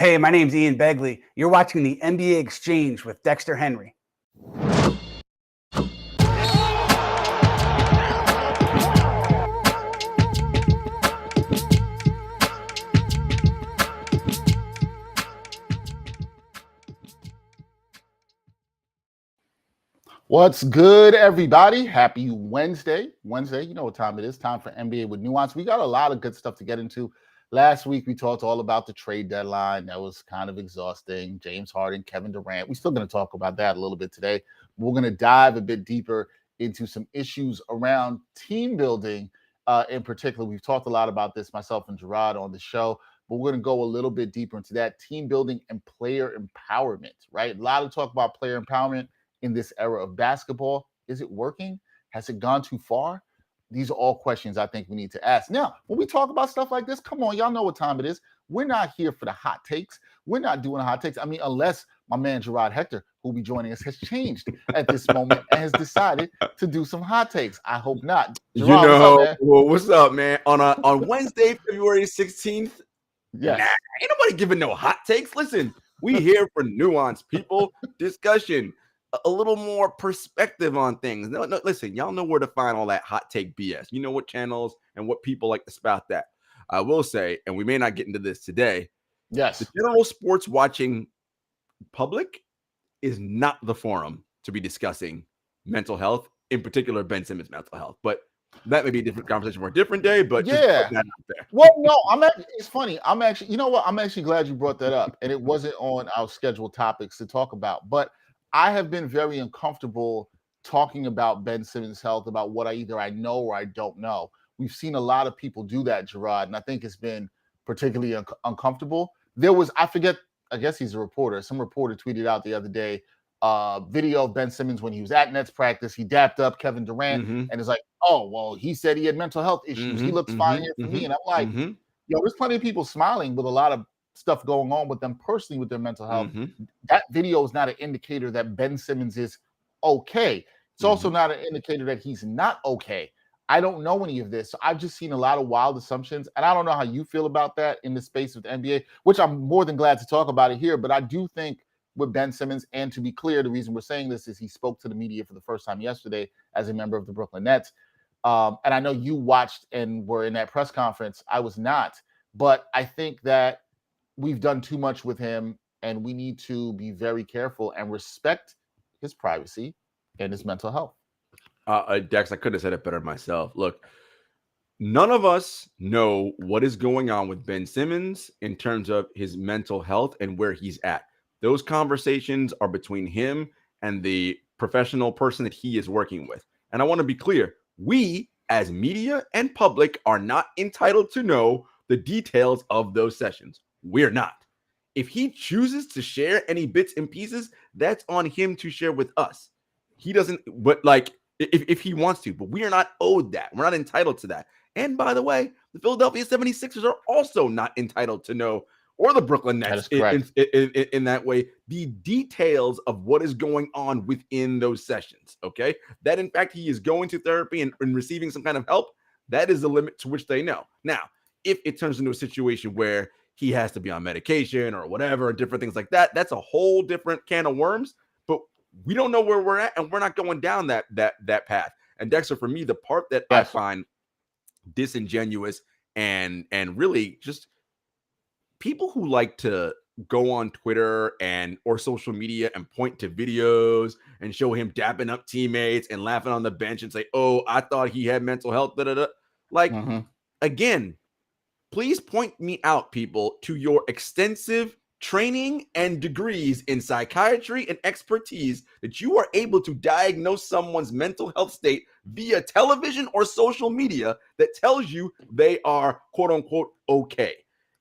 Hey, my name's Ian Begley. You're watching the NBA Exchange with Dexter Henry. What's good, everybody? Happy Wednesday. You know what time it is. Time for NBA with Nuance. We got a lot of good stuff to get into. Last week, we talked all about the trade deadline. That was kind of exhausting. James Harden, Kevin Durant. We're still going to talk about that a little bit today. We're going to dive a bit deeper into some issues around team building. In particular, we've talked a lot about this, myself and Jarod, on the show. But we're going to go a little bit deeper into that team building and player empowerment, right? A lot of talk about player empowerment in this era of basketball. Is it working? Has it gone too far? These are all questions I think we need to ask. Now, when we talk about stuff like this, come on, y'all know what time it is. We're not here for the hot takes. We're not doing hot takes. I mean, unless my man Jarod Hector, who will be joining us, has changed at this moment and has decided to do some hot takes. I hope not. Jarod, what's up, man? On Wednesday, February 16th, yes. Ain't nobody giving no hot takes. Listen, we here for nuance, people, discussion, a little more perspective on things. No, listen, y'all know where to find all that hot take BS. You know what channels and what people like to spout that. I will say, and we may not get into this today, yes, the general sports watching public is not the forum to be discussing mental health, in particular Ben Simmons' mental health. But that may be a different conversation for a different day. But yeah, just put that out there. Well, no, it's funny. I'm actually, you know what? I'm actually glad you brought that up, and it wasn't on our scheduled topics to talk about, but I have been very uncomfortable talking about Ben Simmons' health, about what I know or I don't know. We've seen a lot of people do that, Jarod, and I think it's been particularly uncomfortable. There was, I guess he's a reporter. Some reporter tweeted out the other day video of Ben Simmons when he was at Nets practice. He dapped up Kevin Durant and is like, oh, well, he said he had mental health issues. He looks fine here for me. And I'm like, yo, there's plenty of people smiling with a lot of stuff going on with them personally with their mental health. That video is not an indicator that Ben Simmons is okay. It's also not an indicator that he's not okay. I don't know any of this. So I've just seen a lot of wild assumptions, and I don't know how you feel about that in the space of the NBA, which I'm more than glad to talk about it here. But I do think with Ben Simmons, and to be clear, the reason we're saying this is he spoke to the media for the first time yesterday as a member of the Brooklyn Nets. And I know you watched and were in that press conference. I was not. But I think that we've done too much with him, and we need to be very careful and respect his privacy and his mental health. Dex, I could have said it better myself. Look, none of us know what is going on with Ben Simmons in terms of his mental health and where he's at. Those conversations are between him and the professional person that he is working with. And I want to be clear, we as media and public are not entitled to know the details of those sessions. We're not. If he chooses to share any bits and pieces, that's on him to share with us. He doesn't, but like, if he wants to, but we are not owed that. We're not entitled to that. And by the way, the Philadelphia 76ers are also not entitled to know, or the Brooklyn Nets in that way, the details of what is going on within those sessions. Okay. That in fact, he is going to therapy and receiving some kind of help. That is the limit to which they know. Now, if it turns into a situation where he has to be on medication or whatever, and different things like that, that's a whole different can of worms. But we don't know where we're at, and we're not going down that path. And Dexter, for me, the part that I find disingenuous and really just people who like to go on Twitter or social media and point to videos and show him dapping up teammates and laughing on the bench and say, "Oh, I thought he had mental health." Like again. Please point me out, people, to your extensive training and degrees in psychiatry and expertise that you are able to diagnose someone's mental health state via television or social media that tells you they are, quote unquote, okay.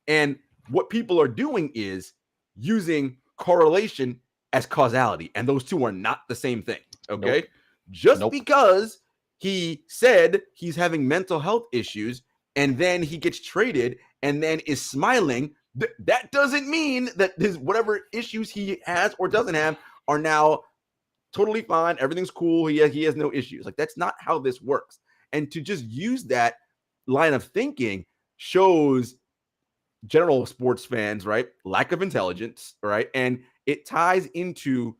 And what people are doing is using correlation as causality. And those two are not the same thing. Okay. Just because he said he's having mental health issues and then he gets traded and then is smiling, that doesn't mean that his whatever issues he has or doesn't have are now totally fine. Everything's cool. He has no issues. Like, that's not how this works. And to just use that line of thinking shows general sports fans, right? Lack of intelligence, right? And it ties into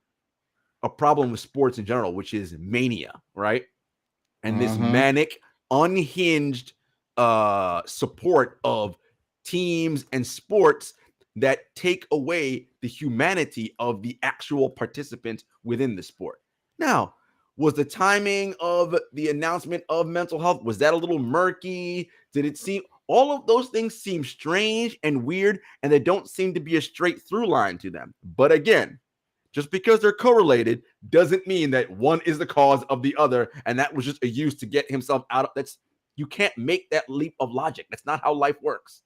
a problem with sports in general, which is mania, right? And this manic, unhinged support of teams and sports that take away the humanity of the actual participants within the sport. Now, was the timing of the announcement of mental health, was that a little murky? Did it seem, all of those things seem strange and weird, and they don't seem to be a straight through line to them. But again, just because they're correlated doesn't mean that one is the cause of the other, and that was just a use to get himself out of that's. You can't make that leap of logic. That's not how life works.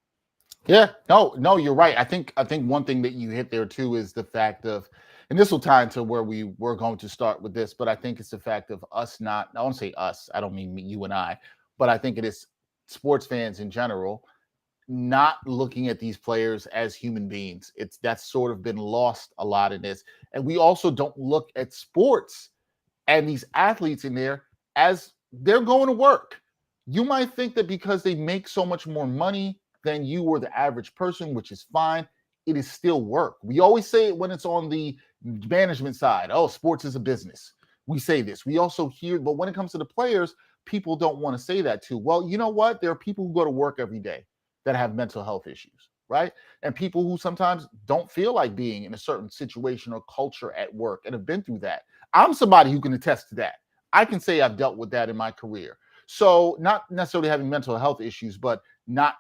Yeah, no, you're right. I think one thing that you hit there too is the fact of, and this will tie into where we were going to start with this, but I think it's the fact of us not, I won't say us, I don't mean you and I, but I think it is sports fans in general not looking at these players as human beings. That's sort of been lost a lot in this. And we also don't look at sports and these athletes in there as they're going to work. You might think that because they make so much more money than you or the average person, which is fine, it is still work. We always say it when it's on the management side. Oh, sports is a business. We say this. We also hear, but when it comes to the players, people don't want to say that too. Well, you know what? There are people who go to work every day that have mental health issues, right? And people who sometimes don't feel like being in a certain situation or culture at work and have been through that. I'm somebody who can attest to that. I can say I've dealt with that in my career. So not necessarily having mental health issues, but not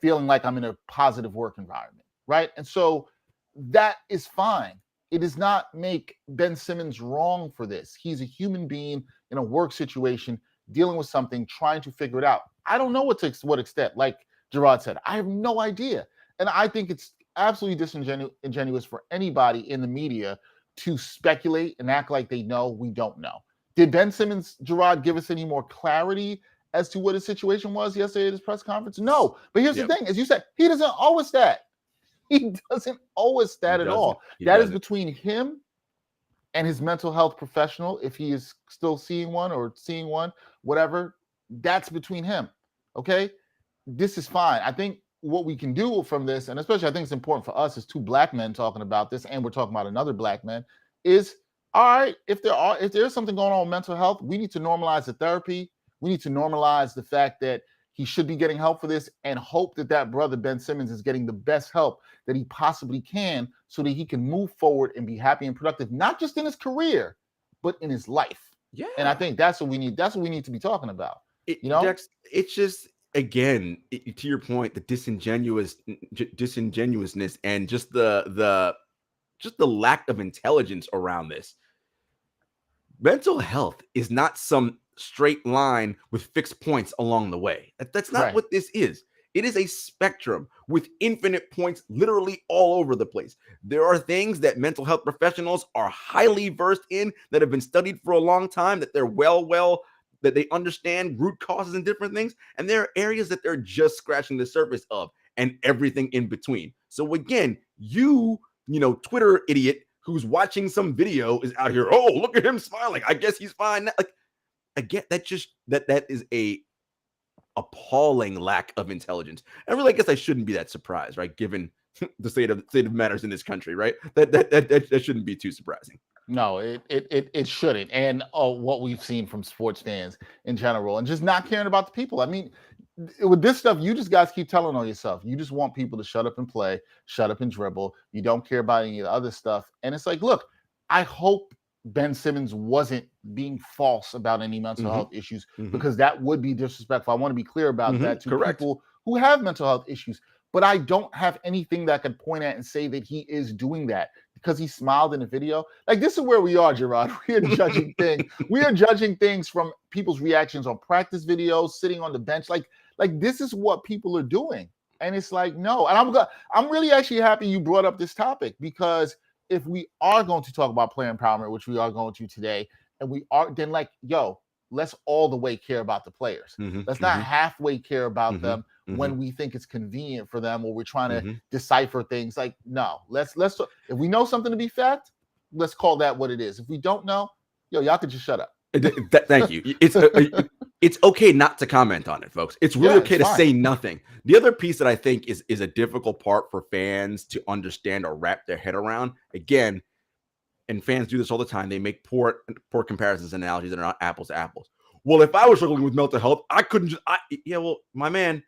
feeling like I'm in a positive work environment, right? And so that is fine. It does not make Ben Simmons wrong for this. He's a human being in a work situation, dealing with something, trying to figure it out. I don't know to what extent, like Jarod said, I have no idea. And I think it's absolutely disingenuous for anybody in the media to speculate and act like they know. We don't know. Did Ben Simmons, Jarod, give us any more clarity as to what his situation was yesterday at his press conference? No. But here's the thing, as you said, he doesn't owe us that. He doesn't owe us that at all. That is between him and his mental health professional, if he is still seeing one or seeing one, whatever, that's between him. Okay? This is fine. I think what we can do from this, and especially I think it's important for us as two black men talking about this, and we're talking about another black man, is all right, if there's something going on with mental health, we need to normalize the therapy. We need to normalize the fact that he should be getting help for this, and hope that that brother, Ben Simmons, is getting the best help that he possibly can so that he can move forward and be happy and productive, not just in his career, but in his life. Yeah. And I think that's what we need. That's what we need to be talking about. Dex, it's just, again, to your point, the disingenuousness and just the lack of intelligence around this. Mental health is not some straight line with fixed points along the way. That's not what this is. It is a spectrum with infinite points literally all over the place. There are things that mental health professionals are highly versed in, that have been studied for a long time, that they're that they understand root causes and different things. And there are areas that they're just scratching the surface of, and everything in between. So again, Twitter idiot who's watching some video is out here, oh, look at him smiling, I guess he's fine. Like, again, that is a appalling lack of intelligence. And really, I guess I shouldn't be that surprised, right? Given the state of matters in this country, right? That shouldn't be too surprising. No, it shouldn't. And what we've seen from sports fans in general, and just not caring about the people. I mean, with this stuff, you just guys keep telling on yourself. You just want people to shut up and play, shut up and dribble. You don't care about any of the other stuff. And it's like, look, I hope Ben Simmons wasn't being false about any mental health issues, because that would be disrespectful. I want to be clear about that to people who have mental health issues. But I don't have anything that I could point at and say that he is doing that because he smiled in the video. Like, this is where we are, Jarod. We are judging things. We are judging things from people's reactions on practice videos, sitting on the bench. Like this is what people are doing. And it's like, no. And I'm really actually happy you brought up this topic, because if we are going to talk about player empowerment, which we are going to today, and we are, then let's all the way care about the players. Let's not halfway care about them when we think it's convenient for them, or we're trying to decipher things. Like, no, let's if we know something to be fact, let's call that what it is. If we don't know, y'all could just shut up. Thank you. it's okay not to comment on it, folks. It's really okay to say nothing. The other piece that I think is a difficult part for fans to understand or wrap their head around, again, and fans do this all the time, they make poor comparisons and analogies that are not apples to apples. Well, if I was struggling with mental health, I couldn't just, well, my man,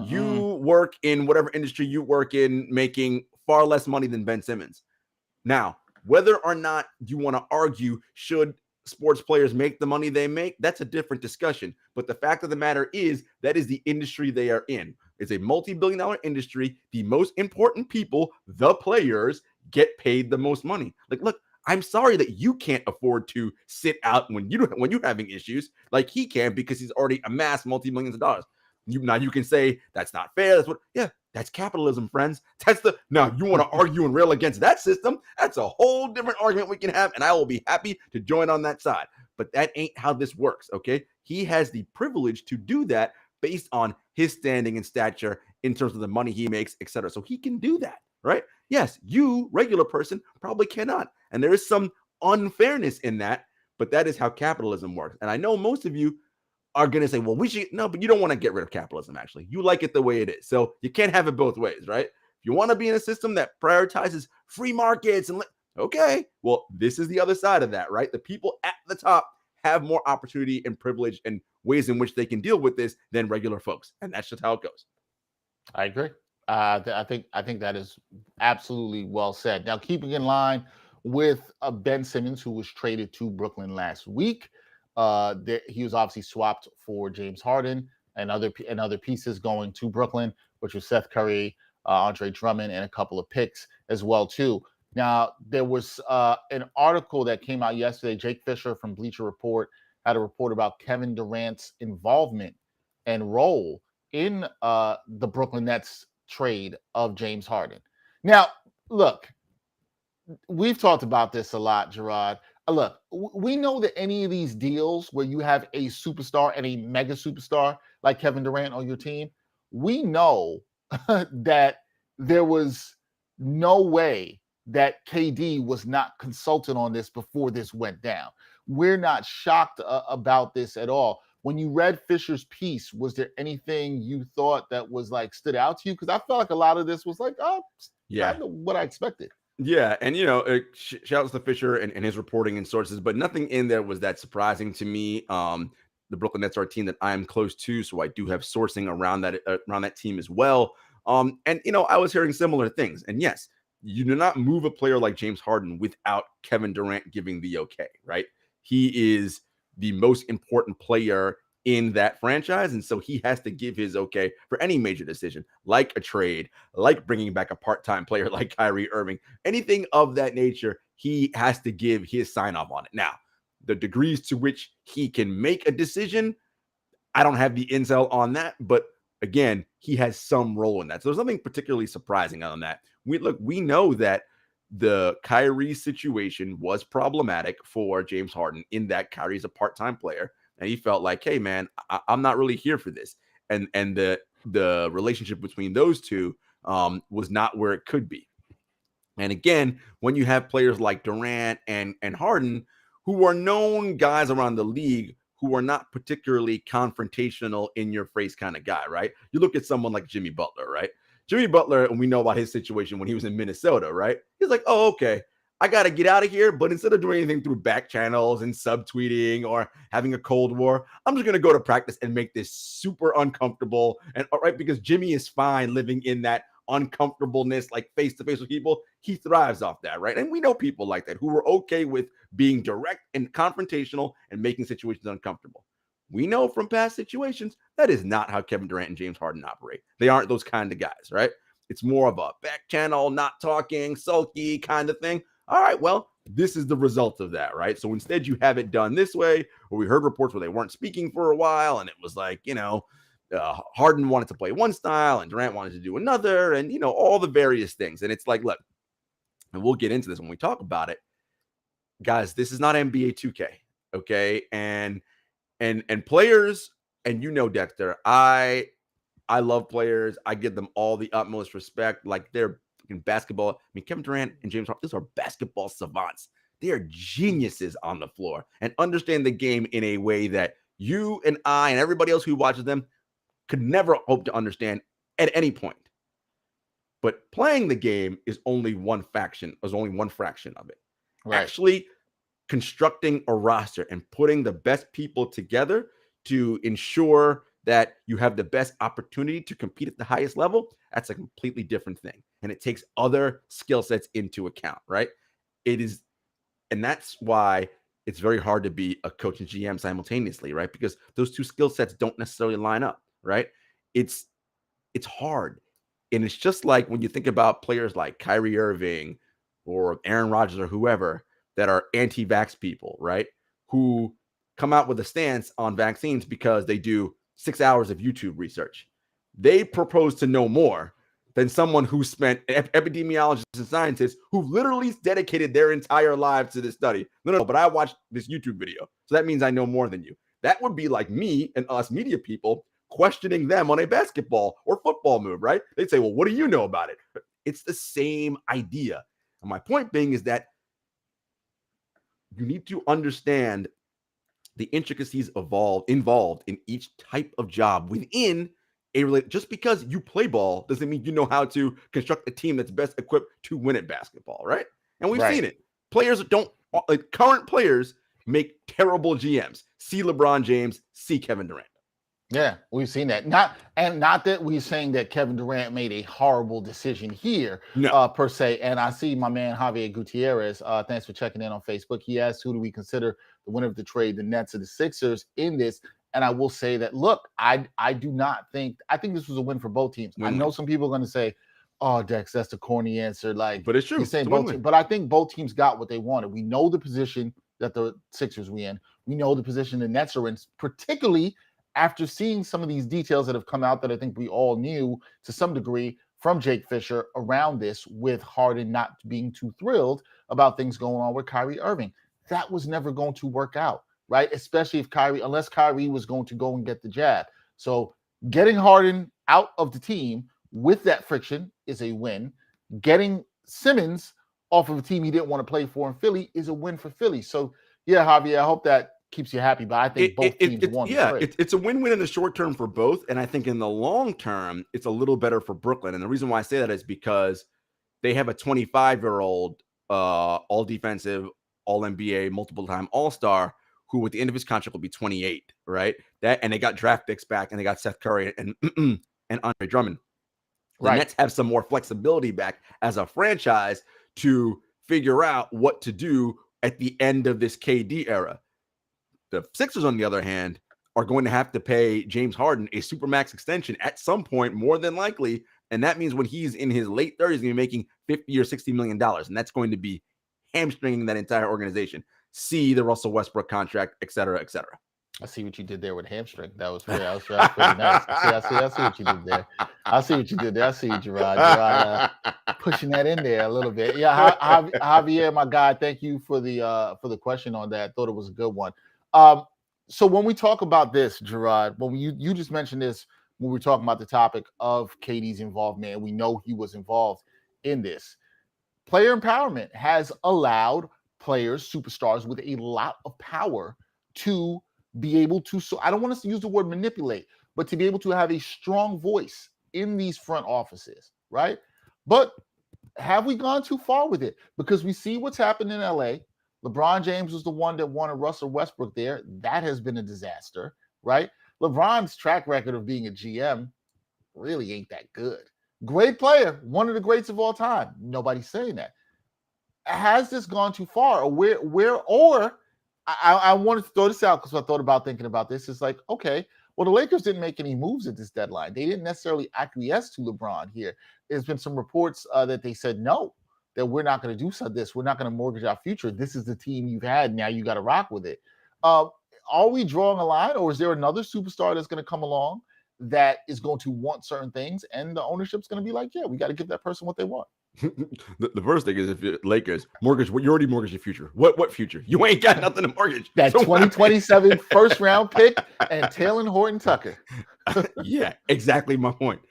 you work in whatever industry you work in, making far less money than Ben Simmons. Now, whether or not you want to argue, should sports players make the money they make, that's a different discussion. But the fact of the matter is that is the industry they are in. It's a multi-billion-dollar industry. The most important people, the players, get paid the most money. Like, look, I'm sorry that you can't afford to sit out when you're having issues like he can, because he's already amassed multi-millions of dollars. Now you can say that's not fair. That's capitalism, friends. Now you want to argue and rail against that system. That's a whole different argument we can have, and I will be happy to join on that side. But that ain't how this works, okay? He has the privilege to do that based on his standing and stature in terms of the money he makes, etc. So he can do that, right? Yes, you, regular person, probably cannot. And there is some unfairness in that, but that is how capitalism works. And I know most of you are going to say, well, but you don't want to get rid of capitalism, actually. You like it the way it is. So you can't have it both ways, right? If you want to be in a system that prioritizes free markets okay, well, this is the other side of that, right? The people at the top have more opportunity and privilege and ways in which they can deal with this than regular folks. And that's just how it goes. I agree. I think that is absolutely well said. Now, keeping in line with Ben Simmons, who was traded to Brooklyn last week, he was obviously swapped for James Harden and other pieces going to Brooklyn, which was Seth Curry, Andre Drummond, and a couple of picks as well too. Now, there was an article that came out yesterday. Jake Fisher from Bleacher Report had a report about Kevin Durant's involvement and role in the Brooklyn Nets trade of James Harden. Now, look, we've talked about this a lot, Jarod. Look, we know that any of these deals where you have a superstar and a mega superstar like Kevin Durant on your team, we know that there was no way that KD was not consulted on this before this went down. We're not shocked about this at all. When you read Fisher's piece, was there anything you thought that was like stood out to you? Because I felt like a lot of this was like, kind of what I expected. Yeah, and shouts to Fisher and his reporting and sources, but nothing in there was that surprising to me. The Brooklyn Nets are a team that I'm close to, so I do have sourcing around that team as well. And I was hearing similar things. And yes, you do not move a player like James Harden without Kevin Durant giving the okay, right? He is the most important player in that franchise, and so he has to give his okay for any major decision, like a trade, like bringing back a part-time player like Kyrie Irving, anything of that nature. He has to give his sign off on it. Now, the degrees to which he can make a decision, I don't have the intel on that, but again, he has some role in that. So there's nothing particularly surprising on that. We know that the Kyrie situation was problematic for James Harden in that Kyrie's a part-time player. And he felt like, hey, man, I'm not really here for this. And the relationship between those two was not where it could be. And again, when you have players like Durant and Harden, who are known guys around the league who are not particularly confrontational in your face kind of guy, right? You look at someone like Jimmy Butler, right? Jimmy Butler, and we know about his situation when he was in Minnesota, right? He's like, oh, okay, I got to get out of here. But instead of doing anything through back channels and subtweeting or having a Cold War, I'm just going to go to practice and make this super uncomfortable. And all right, because Jimmy is fine living in that uncomfortableness, like face to face with people. He thrives off that, right? And we know people like that who are okay with being direct and confrontational and making situations uncomfortable. We know from past situations that is not how Kevin Durant and James Harden operate. They aren't those kind of guys, right? It's more of a back channel, not talking, sulky kind of thing. All right, well, this is the result of that, right? So instead you have it done this way, where we heard reports where they weren't speaking for a while, and it was like, Harden wanted to play one style and Durant wanted to do another, and, all the various things. And it's like, look, and we'll get into this when we talk about it. Guys, this is not NBA 2K, okay? And players, and Dexter, I love players. I give them all the utmost respect. Like, they're in basketball. I mean, Kevin Durant and James Harden, these are basketball savants. They are geniuses on the floor and understand the game in a way that you and I and everybody else who watches them could never hope to understand at any point. But playing the game is only one fraction of it. Right. Actually constructing a roster and putting the best people together to ensure that you have the best opportunity to compete at the highest level, that's a completely different thing. And it takes other skill sets into account, right? It is, and that's why it's very hard to be a coach and GM simultaneously, right? Because those two skill sets don't necessarily line up, right? It's hard. And it's just like when you think about players like Kyrie Irving or Aaron Rodgers or whoever that are anti-vax people, right? Who come out with a stance on vaccines because they do 6 hours of YouTube research. They propose to know more than someone who spent epidemiologists and scientists who literally dedicated their entire lives to this study. No, but I watched this YouTube video, so that means I know more than you. That would be like me and us media people questioning them on a basketball or football move, right? They'd say, well, what do you know about it? It's the same idea. And my point being is that you need to understand the intricacies involved in each type of job within just because you play ball doesn't mean you know how to construct a team that's best equipped to win at basketball, right? And we've seen it. Current players make terrible GMs. See LeBron James, see Kevin Durant. Yeah, we've seen that. Not that we're saying that Kevin Durant made a horrible decision here, per se. And I see my man Javier Gutierrez. Thanks for checking in on Facebook. He asked, who do we consider the winner of the trade, the Nets or the Sixers in this? And I will say that, look, I think this was a win for both teams. Win-win. I know some people are going to say, oh, Dex, that's the corny answer. But it's true. You're saying both teams, but I think both teams got what they wanted. We know the position that the Sixers were in. We know the position the Nets are in, particularly after seeing some of these details that have come out that I think we all knew to some degree from Jake Fisher around this, with Harden not being too thrilled about things going on with Kyrie Irving. That was never going to work out, right? Especially if unless Kyrie was going to go and get the jab. So getting Harden out of the team with that friction is a win. Getting Simmons off of a team he didn't want to play for in Philly is a win for Philly. So yeah, Javier, I hope that keeps you happy, but I think both teams won. Yeah, it's a win-win in the short term for both, and I think in the long term, it's a little better for Brooklyn. And the reason why I say that is because they have a 25-year-old all-defensive, all-NBA, multiple-time All-Star who at the end of his contract will be 28, right? And they got draft picks back, and they got Seth Curry and Andre Drummond. The Nets have some more flexibility back as a franchise to figure out what to do at the end of this KD era. The Sixers, on the other hand, are going to have to pay James Harden a supermax extension at some point, more than likely. And that means when he's in his late 30s, he's going to be making $50 or $60 million. And that's going to be hamstringing that entire organization. See the Russell Westbrook contract, et cetera, et cetera. I see what you did there with hamstring. That was pretty nice. I see what you did there. I see what you did there. I see you, Jarod. Pushing that in there a little bit. Yeah, Javier, my guy, thank you for the question on that. I thought it was a good one. So when we talk about this, Jarod, when you just mentioned this when we were talking about the topic of KD's involvement, and we know he was involved in this. Player empowerment has allowed players, superstars with a lot of power to be able to, so I don't want us to use the word manipulate, but to be able to have a strong voice in these front offices, right? But have we gone too far with it? Because we see what's happened in LA. LeBron James was the one that wanted Russell Westbrook there. That has been a disaster, right? LeBron's track record of being a GM really ain't that good. Great player, one of the greats of all time. Nobody's saying that. Has this gone too far? Or I wanted to throw this out because I thought about thinking about this. It's like, okay, well, the Lakers didn't make any moves at this deadline. They didn't necessarily acquiesce to LeBron here. There's been some reports that they said, no, that we're not going to do this. We're not going to mortgage our future. This is the team you've had. Now you got to rock with it. Are we drawing a line, or is there another superstar that's going to come along that is going to want certain things, and the ownership's going to be like, yeah, we got to give that person what they want? The first thing is, if you're Lakers mortgage, you already mortgaged your future. What future? You ain't got nothing to mortgage. That 2027 first round pick and Taylor Horton Tucker. Yeah, exactly my point.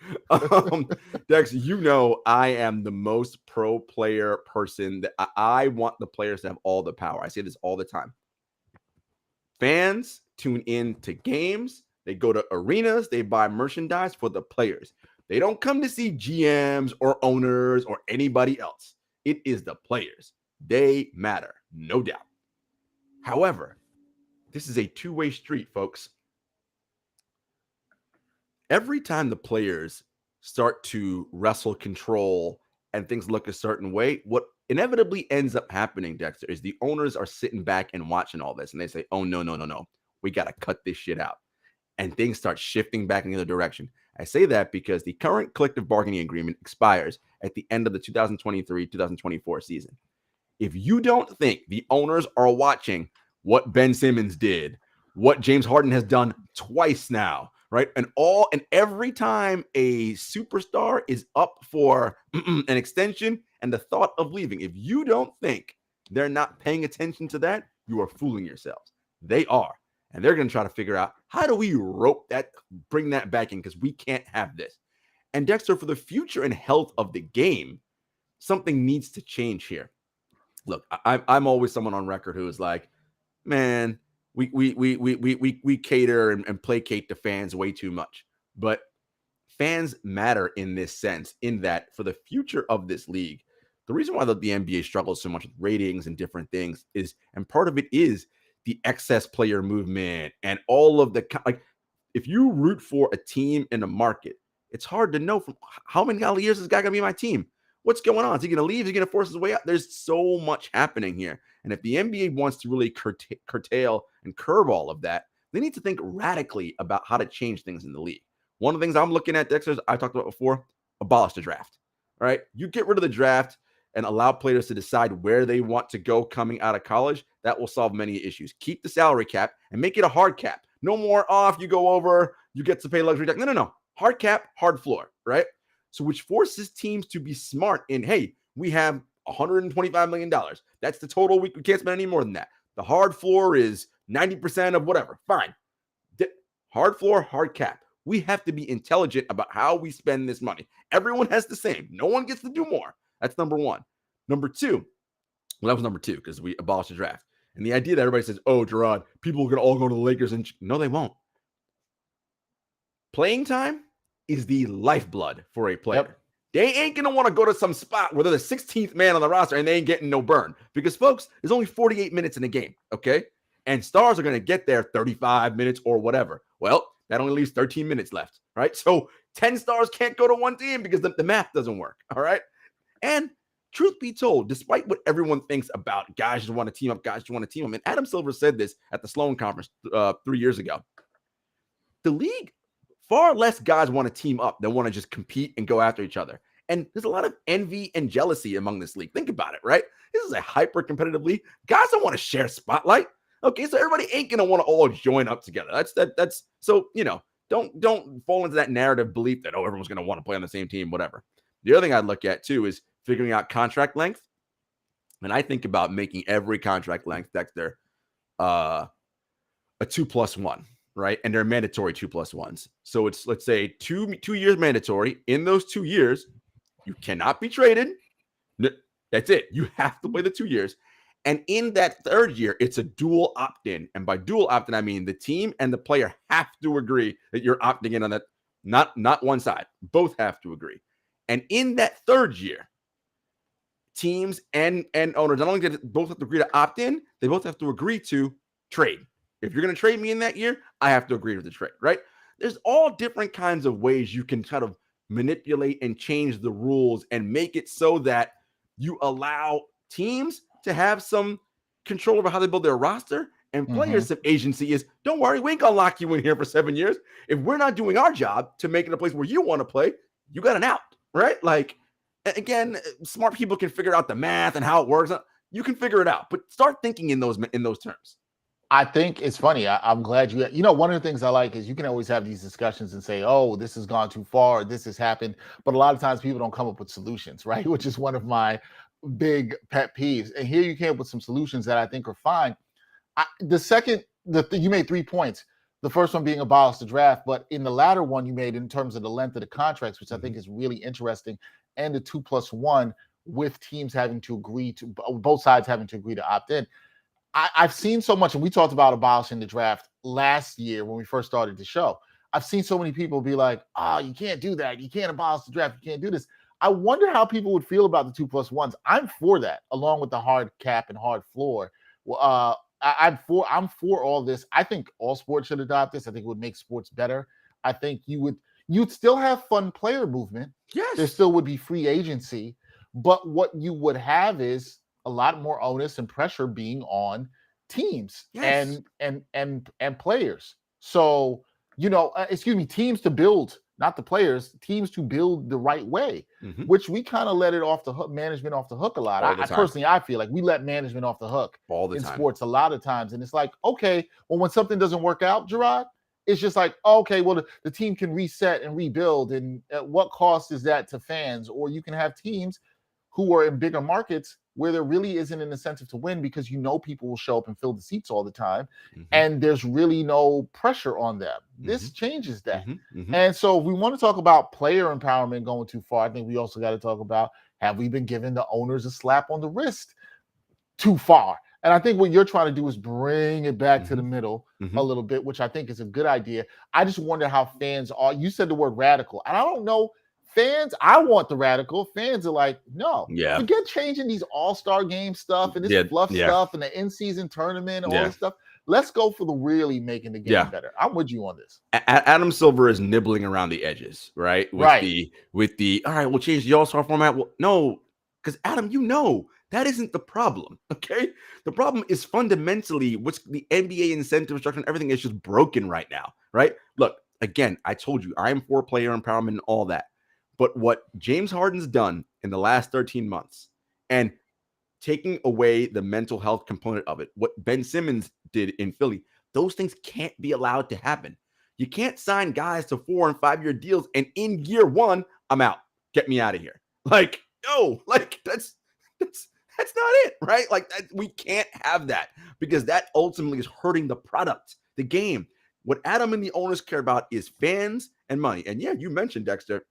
Dex, you know I am the most pro player person. That I want the players to have all the power. I say this all the time. Fans tune in to games. They go to arenas. They buy merchandise for the players. They don't come to see GMs or owners or anybody else. It is the players. They matter, no doubt. However, this is a two-way street, folks. Every time the players start to wrestle control and things look a certain way, what inevitably ends up happening, Dexter, is the owners are sitting back and watching all this, and they say, oh, no. We got to cut this shit out. And things start shifting back in the other direction. I say that because the current collective bargaining agreement expires at the end of the 2023-2024 season. If you don't think the owners are watching what Ben Simmons did, what James Harden has done twice now, right? And every time a superstar is up for an extension and the thought of leaving, if you don't think they're not paying attention to that, you are fooling yourselves. They are. And they're going to try to figure out, how do we bring that back in? Because we can't have this. And Dexter, for the future and health of the game, something needs to change here. Look, I'm always someone on record who is like, man, we cater and placate the fans way too much. But fans matter in this sense, in that for the future of this league, the reason why the NBA struggles so much with ratings and different things is, and part of it is the excess player movement and all of the, like, if you root for a team in the market, it's hard to know from how many years is this guy going to be my team? What's going on? Is he going to leave? Is he going to force his way out? There's so much happening here. And if the NBA wants to really curtail and curb all of that, they need to think radically about how to change things in the league. One of the things I'm looking at, Dexter, I talked about before, abolish the draft. All right? You get rid of the draft and allow players to decide where they want to go coming out of college. That will solve many issues. Keep the salary cap and make it a hard cap. No more off. You go over, you get to pay luxury tax. No. Hard cap, hard floor, right? So which forces teams to be smart in, hey, we have $125 million. That's the total. We can't spend any more than that. The hard floor is 90% of whatever. Fine. Hard floor, hard cap. We have to be intelligent about how we spend this money. Everyone has the same. No one gets to do more. That's number one. Number two, well, that was number two because we abolished the draft. And the idea that everybody says, oh, Jarod, people are going to all go to the Lakers. And no, they won't. Playing time is the lifeblood for a player. Yep. They ain't going to want to go to some spot where they're the 16th man on the roster and they ain't getting no burn. Because, folks, there's only 48 minutes in a game, okay? And stars are going to get there 35 minutes or whatever. Well, that only leaves 13 minutes left, right? So 10 stars can't go to one team because the math doesn't work, all right? And truth be told, despite what everyone thinks about guys just want to team up, and Adam Silver said this at the Sloan Conference 3 years ago, the league, far less guys want to team up than want to just compete and go after each other. And there's a lot of envy and jealousy among this league. Think about it, right? This is a hyper-competitive league. Guys don't want to share spotlight. Okay, so everybody ain't going to want to all join up together. That's so, don't fall into that narrative belief that, oh, everyone's going to want to play on the same team, whatever. The other thing I'd look at, too, is figuring out contract length. And I think about making every contract length, Dexter, a 2+1, right? And they're mandatory 2+1s. So it's, let's say, two years mandatory. In those 2 years, you cannot be traded. That's it. You have to play the 2 years. And in that third year, it's a dual opt-in. And by dual opt-in, I mean the team and the player have to agree that you're opting in on that. Not one side. Both have to agree. And in that third year, teams and owners, not only do they both have to agree to opt in, they both have to agree to trade. If you're going to trade me in that year, I have to agree to the trade, right? There's all different kinds of ways you can kind of manipulate and change the rules and make it so that you allow teams to have some control over how they build their roster, and players' agency is, don't worry, we ain't going to lock you in here for 7 years. If we're not doing our job to make it a place where you want to play, you got an out, right? Like, again, smart people can figure out the math and how it works. You can figure it out, but start thinking in those terms. I think it's funny. I'm glad one of the things I like is you can always have these discussions and say, oh, this has gone too far, this has happened. But a lot of times people don't come up with solutions, right? Which is one of my big pet peeves. And here you came up with some solutions that I think are fine. You made 3 points. The first one being abolish the draft, but in the latter one you made in terms of the length of the contracts, which I think is really interesting, and the 2+1 with teams having to agree to, both sides having to agree to opt in. I've seen so much, and we talked about abolishing the draft last year when we first started the show. I've seen so many people be like, you can't do that. You can't abolish the draft. You can't do this. I wonder how people would feel about the 2+1s. I'm for that, along with the hard cap and hard floor. I'm for all this. I think all sports should adopt this. I think it would make sports better. I think you'd still have fun player movement. Yes. There still would be free agency, but what you would have is a lot more onus and pressure being on teams and players. So, teams to build, not the players, teams to build the right way, which we kind of let it off the hook, management off the hook a lot. I feel like we let management off the hook all the in time. Sports a lot of times. And it's like, okay, well, when something doesn't work out, Jarod, it's just like, okay, well, the team can reset and rebuild. And at what cost is that to fans? Or you can have teams who are in bigger markets where there really isn't an incentive to win because people will show up and fill the seats all the time. And there's really no pressure on them. This changes that. And so if we want to talk about player empowerment going too far, I think we also got to talk about, have we been giving the owners a slap on the wrist too far? And I think what you're trying to do is bring it back to the middle a little bit, which I think is a good idea. I just wonder how fans are. You said the word radical, and I don't know. Fans, I want the radical. Fans are like, no, forget changing these all-star game stuff and this fluff stuff and the in-season tournament and all this stuff. Let's go for the really making the game better. I'm with you on this. Adam Silver is nibbling around the edges, right? With the all right, we'll change the all-star format. Well, no, because Adam, that isn't the problem. Okay, the problem is fundamentally what's the NBA incentive structure and everything is just broken right now, right? Look, again, I told you I am for player empowerment and all that. But what James Harden's done in the last 13 months and taking away the mental health component of it, what Ben Simmons did in Philly, those things can't be allowed to happen. You can't sign guys to 4- and 5-year deals and in year one, I'm out. Get me out of here. Like, no, like that's not it, right? Like we can't have that because that ultimately is hurting the product, the game. What Adam and the owners care about is fans and money. And yeah, you mentioned, Dexter,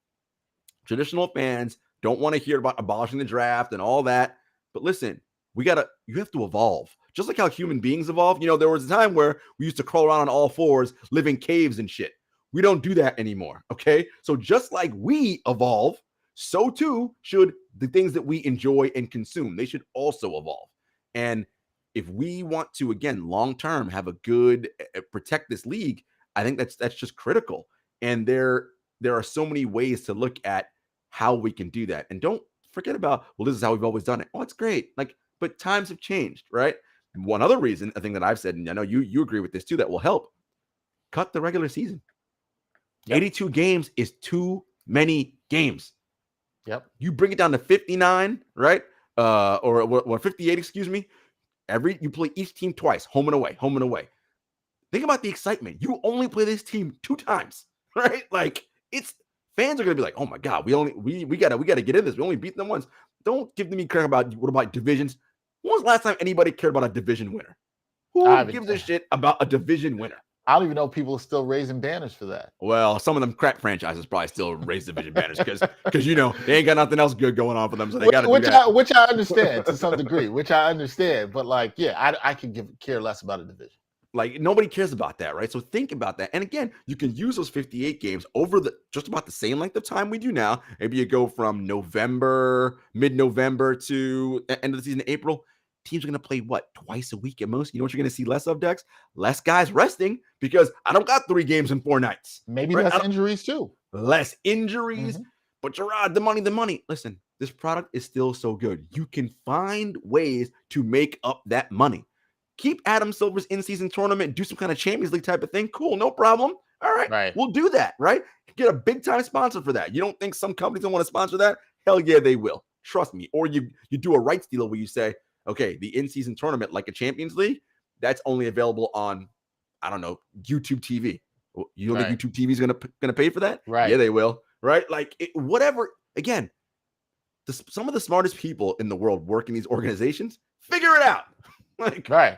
traditional fans don't want to hear about abolishing the draft and all that. But listen, you have to evolve. Just like how human beings evolve. There was a time where we used to crawl around on all fours, live in caves and shit. We don't do that anymore. Okay. So just like we evolve, so too should the things that we enjoy and consume. They should also evolve. And if we want to, again, long-term have a good protect this league, I think that's just critical. And there are so many ways to look at how we can do that. And don't forget about, well, this is how we've always done it. Oh, it's great. But times have changed, right? One other reason, a thing that I've said, and I know you agree with this too, that will help. Cut the regular season. 82 games is too many games. Yep. You bring it down to 59, right? Or 58, excuse me. You play each team twice, home and away, home and away. Think about the excitement. You only play this team 2 times, right? Like fans are gonna be like, oh my God, we gotta get in this. We only beat them once. Don't give me crap about what about divisions. When was the last time anybody cared about a division winner? Who gives a shit about a division winner? I don't even know if people are still raising banners for that. Well, some of them crap franchises probably still raise division banners because they ain't got nothing else good going on for them, so they got to do that. Which I understand to some degree. But I could care less about a division. Like nobody cares about that, right? So think about that. And again, you can use those 58 games over just about the same length of time we do now. Maybe you go from mid-November to end of the season, April. Teams are going to play twice a week at most. You know what you're going to see less of, Dex? Less guys resting because I don't got 3 games in 4 nights. Maybe right? Less injuries too. Less injuries. But Jarod, the money. Listen, this product is still so good. You can find ways to make up that money. Keep Adam Silver's in-season tournament, do some kind of Champions League type of thing. Cool, no problem. All right. We'll do that, right? Get a big-time sponsor for that. You don't think some companies don't want to sponsor that? Hell yeah, they will. Trust me. Or you do a rights deal where you say, okay, the in-season tournament, like a Champions League, that's only available on, I don't know, YouTube TV. You don't think YouTube TV is gonna pay for that? Right. Yeah, they will. Right? Like whatever. Again, some of the smartest people in the world work in these organizations. Figure it out. Right.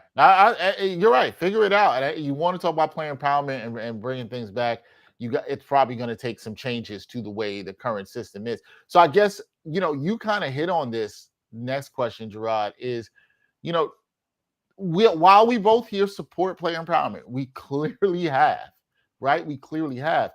You're right. Figure it out. And you want to talk about player empowerment and bringing things back. It's probably going to take some changes to the way the current system is. So I guess, you kind of hit on this next question, Jarod, is, while we both here support player empowerment, we clearly have, right? We clearly have.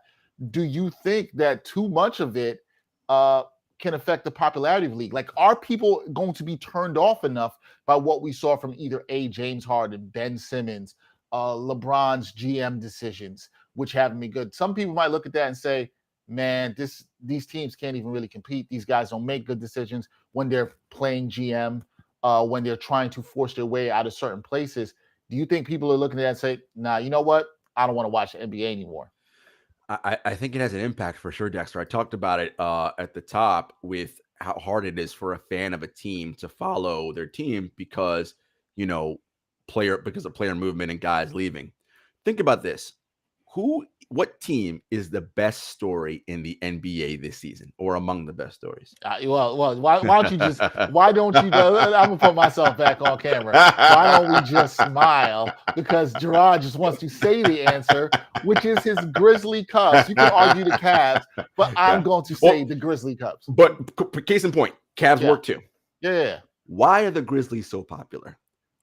Do you think that too much of it can affect the popularity of the league? Like, are people going to be turned off enough by what we saw from either James Harden, Ben Simmons, LeBron's GM decisions, which haven't been good? Some people might look at that and say, man, these teams can't even really compete. These guys don't make good decisions when they're playing GM, when they're trying to force their way out of certain places. Do you think people are looking at that and say, nah, you know what? I don't want to watch the NBA anymore? I think it has an impact for sure, Dexter. I talked about it at the top with how hard it is for a fan of a team to follow their team because of player movement and guys leaving. Think about this. What team is the best story in the NBA this season, or among the best stories? Well, why don't you just? Why don't you? I'm gonna put myself back on camera. Why don't we just smile? Because Jarod just wants to say the answer, which is his Grizzly Cubs. You can argue the Cavs, but I'm going to say the Grizzly Cubs. But case in point, Cavs work too. Yeah. Why are the Grizzlies so popular?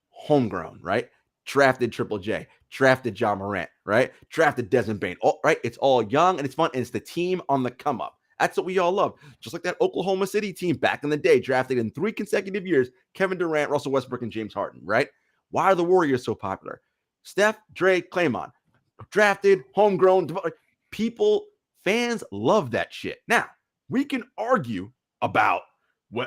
Homegrown, right? Drafted Triple J, drafted Ja Morant, right? Drafted Desmond Bane, right? It's all young and it's fun, and it's the team on the come up. That's what we all love. Just like that Oklahoma City team back in the day, drafted in 3 consecutive years, Kevin Durant, Russell Westbrook, and James Harden, right? Why are the Warriors so popular? Steph, Dre, Claymont, drafted, homegrown, fans love that shit. Now, we can argue about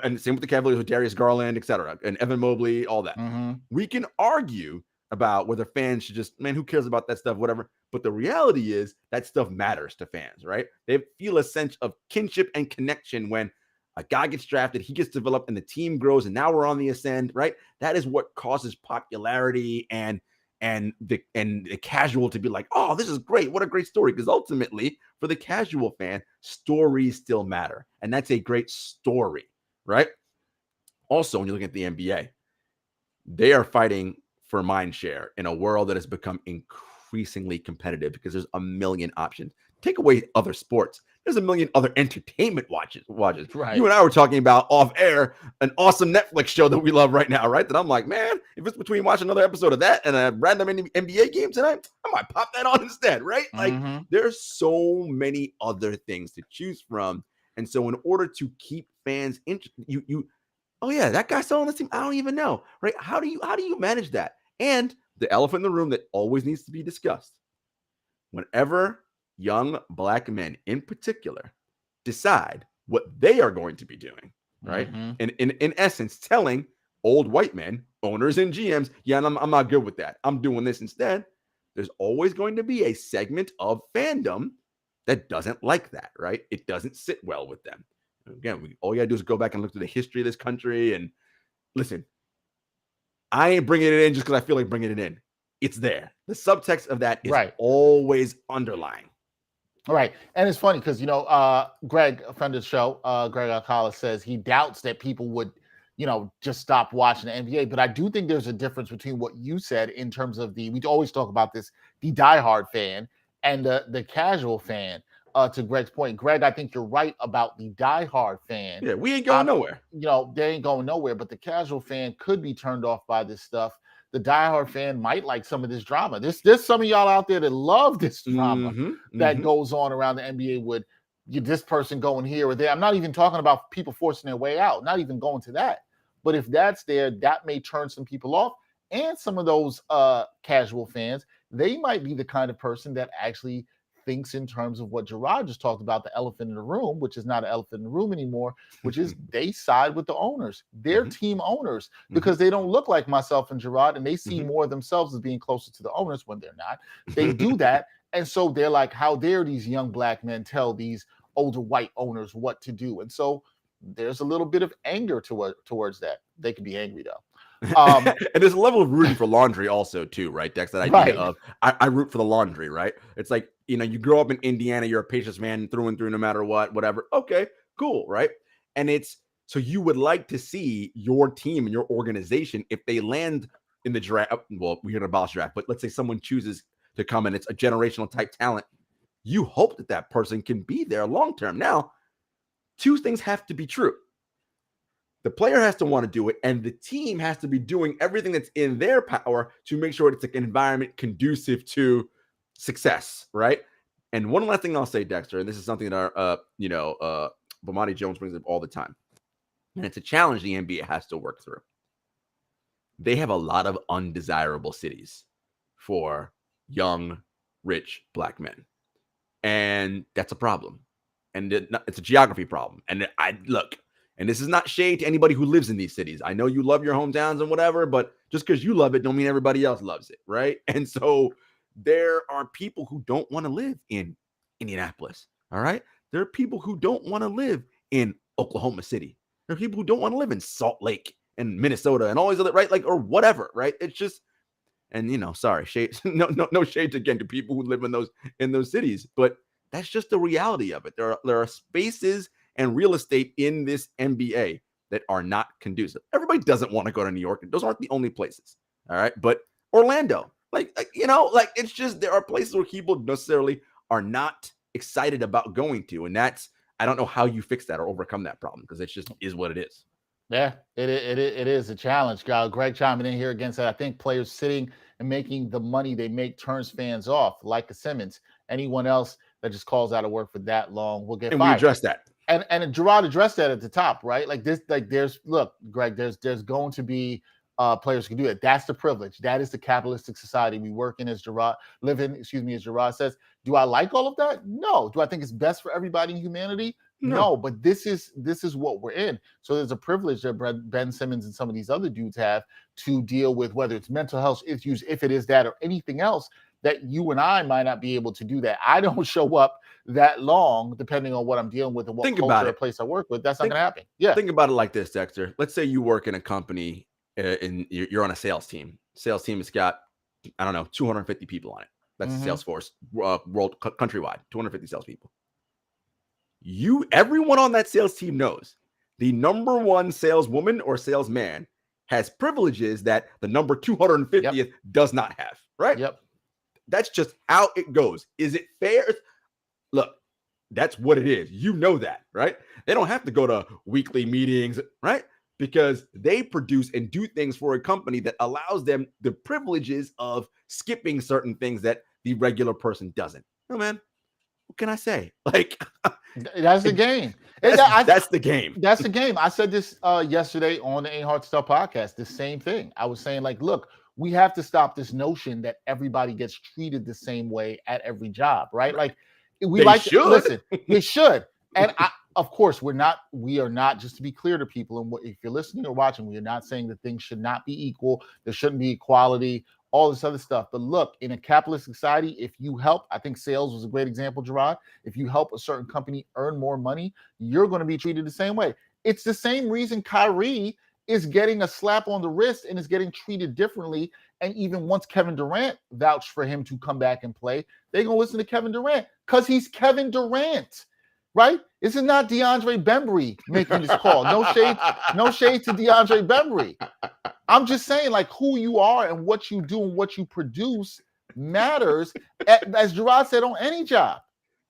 and same with the Cavaliers with Darius Garland, etc., and Evan Mobley, all that. Mm-hmm. We can argue about whether fans should just, man, who cares about that stuff, whatever. But the reality is that stuff matters to fans, right? They feel a sense of kinship and connection when a guy gets drafted, he gets developed, and the team grows, and now we're on the ascend, right? That is what causes popularity and the casual to be like, oh, this is great. What a great story. Because ultimately, for the casual fan, stories still matter. And that's a great story, right? Also, when you look at the NBA, they are fighting for mind share in a world that has become increasingly competitive because there's a million options. Take away other sports, there's a million other entertainment watches. Right. You and I were talking about off air an awesome Netflix show that we love right now, right? That I'm like, man, if it's between watching another episode of that and a random NBA game tonight, I might pop that on instead, right? Like, there's so many other things to choose from. And so in order to keep fans interested, oh yeah, that guy's still on this team. I don't even know, right? How do you manage that? And the elephant in the room that always needs to be discussed. Whenever young Black men in particular decide what they are going to be doing, right? And in essence, telling old white men, owners and GMs, yeah, I'm not good with that. I'm doing this instead. There's always going to be a segment of fandom that doesn't like that, right? It doesn't sit well with them. Again, all you gotta do is go back and look through the history of this country and listen. I ain't bringing it in just because I feel like bringing it in. It's there. The subtext of that is always underlying. Right. And it's funny because, Greg, a friend of the show, Greg Alcala, says he doubts that people would, just stop watching the NBA. But I do think there's a difference between what you said in terms of we always talk about this, the diehard fan and the casual fan. To Greg's point, Greg, I think you're right about the diehard fan. Yeah, we ain't going nowhere. They ain't going nowhere, but the casual fan could be turned off by this stuff. The diehard fan might like some of this drama. There's some of y'all out there that love this drama that goes on around the NBA with this person going here or there. I'm not even talking about people forcing their way out, not even going to that. But if that's there, that may turn some people off. And some of those casual fans, they might be the kind of person that actually thinks in terms of what Jarod just talked about, the elephant in the room, which is not an elephant in the room anymore, which is they side with the owners, their team owners, because they don't look like myself and Jarod, and they see more of themselves as being closer to the owners when they're not. They do that. And so they're like, how dare these young Black men tell these older white owners what to do? And so there's a little bit of anger towards that. They can be angry though. And there's a level of rooting for laundry also too, right? Dex, that idea of I root for the laundry, right? It's like, you grow up in Indiana, you're a Patriots man through and through, no matter what, whatever. Okay, cool, right? And so you would like to see your team and your organization, if they land in the draft, well, we're going to abolish draft, but let's say someone chooses to come and it's a generational type talent. You hope that person can be there long term. Now, two things have to be true. The player has to want to do it, and the team has to be doing everything that's in their power to make sure it's an environment conducive to success, right? And one last thing I'll say, Dexter, and this is something that our Bomani Jones brings up all the time, and it's a challenge the NBA has to work through. They have a lot of undesirable cities for young, rich Black men, and that's a problem. And it's a geography problem. And and this is not shade to anybody who lives in these cities. I know you love your hometowns and whatever, but just because you love it don't mean everybody else loves it, right? And so there are people who don't want to live in Indianapolis, all right? There are people who don't want to live in Oklahoma City. There are people who don't want to live in Salt Lake and Minnesota and all these other, right? Like, or whatever, right? It's just, and sorry, shade, no shades again to people who live in those cities, but that's just the reality of it. There are spaces and real estate in this NBA that are not conducive. Everybody doesn't want to go to New York. Those aren't the only places. All right. But Orlando, it's just, there are places where people necessarily are not excited about going to. And I don't know how you fix that or overcome that problem, because it just is what it is. Yeah, it is a challenge. Greg chiming in here against that. I think players sitting and making the money they make turns fans off, like a Simmons. Anyone else that just calls out of work for that long will get fired. And we address that. And Jarod addressed that at the top, right? Like this, Greg, there's going to be players who can do it. That's the privilege. That is the capitalistic society we work in, as Jarod says. Do I like all of that? No. Do I think it's best for everybody in humanity? No. But this is what we're in. So there's a privilege that Ben Simmons and some of these other dudes have to deal with, whether it's mental health issues, if it is that, or anything else, that you and I might not be able to do that. I don't show up that long, depending on what I'm dealing with and what culture or place I work with. That's not going to happen. Yeah. Think about it like this, Dexter. Let's say you work in a company and you're on a sales team. Sales team has got, 250 people on it. That's the sales force, world countrywide, 250 salespeople. Everyone on that sales team knows the number one saleswoman or salesman has privileges that the number 250th does not have, right? Yep. That's just how it goes. Is it fair? Look, that's what it is. You know that, right? They don't have to go to weekly meetings, right? Because they produce and do things for a company that allows them the privileges of skipping certain things that the regular person doesn't. Oh, man, what can I say? Like, that's the game. That's the game. That's the game. I said this yesterday on the Ain't Hard to Stop podcast. The same thing. I was saying, like, look, we have to stop this notion that everybody gets treated the same way at every job, right? Like, listen, they should. And of course, we are not, just to be clear to people, and if you're listening or watching, we are not saying that things should not be equal. There shouldn't be equality, all this other stuff. But look, in a capitalist society, if you help, I think sales was a great example, Jarod. If you help a certain company earn more money, you're going to be treated the same way. It's the same reason Kyrie is getting a slap on the wrist and is getting treated differently. And even once Kevin Durant vouched for him to come back and play, they're going to listen to Kevin Durant because he's Kevin Durant, right? This is not DeAndre Bembry making this call. No shade to DeAndre Bembry. I'm just saying, like, who you are and what you do and what you produce matters, as Jarod said, on any job.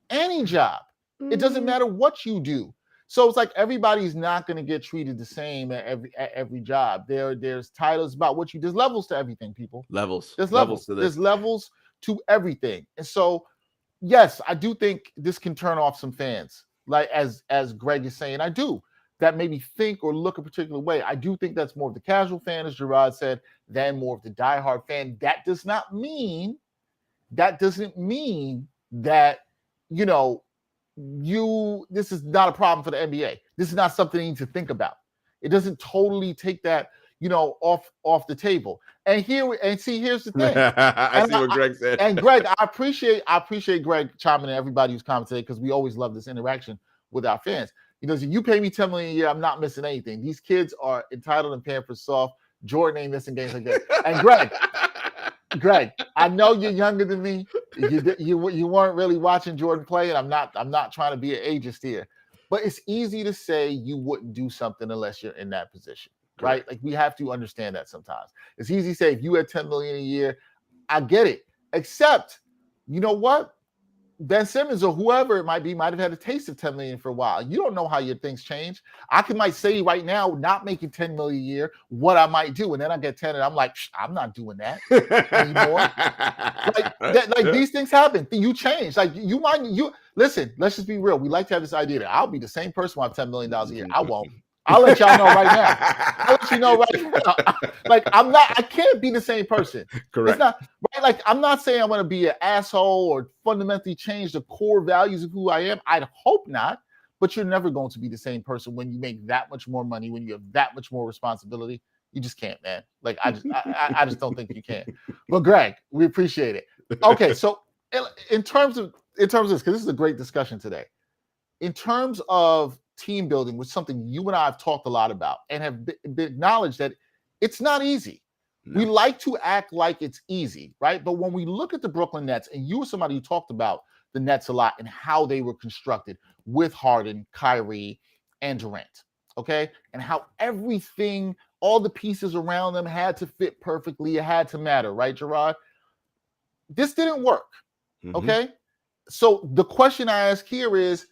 It doesn't matter what you do. So it's like everybody's not going to get treated the same at every job. There's titles about what you. There's levels to everything, people. There's levels to this. There's levels to everything. And so, yes, I do think this can turn off some fans. Like as Greg is saying, I do. That maybe think or look a particular way. I do think that's more of the casual fan, as Jarod said, than more of the diehard fan. That doesn't mean that, this is not a problem for the NBA. This is not something you need to think about. It doesn't totally take that, off the table. And here's the thing. I see what Greg said. And Greg, I appreciate Greg chiming in, everybody who's commenting, because we always love this interaction with our fans. If you pay me $10 million a year, I'm not missing anything. These kids are entitled and paying for soft. Jordan ain't missing games like that. And Greg, I know you're younger than me. You weren't really watching Jordan play, and I'm not trying to be an ageist here. But it's easy to say you wouldn't do something unless you're in that position, right? Like, we have to understand that sometimes. It's easy to say if you had $10 million a year, I get it. Except, you know what? Ben Simmons or whoever it might be might have had a taste of $10 million for a while. You don't know how your things change. Might say right now, not making $10 million a year, what I might do, and then I get 10, and I'm like, I'm not doing that anymore. These things happen. You change. Like you listen. Let's just be real. We like to have this idea that I'll be the same person with $10 million a year. I won't. I'll let y'all know right now. I'll let you know right now. I can't be the same person. Correct. It's not right. Like, I'm not saying I'm going to be an asshole or fundamentally change the core values of who I am. I'd hope not, but you're never going to be the same person when you make that much more money, when you have that much more responsibility. You just can't, man. Like, I just don't think you can. But Greg, we appreciate it. Okay. So in terms of this, because this is a great discussion today, in terms of team building, was something you and I have talked a lot about and have been acknowledged that it's not easy. No. We like to act like it's easy, right? But when we look at the Brooklyn Nets, and you were somebody who talked about the Nets a lot and how they were constructed with Harden, Kyrie, and Durant, okay? And how everything, all the pieces around them had to fit perfectly. It had to matter, right, Jarod? This didn't work, okay? So the question I ask here is,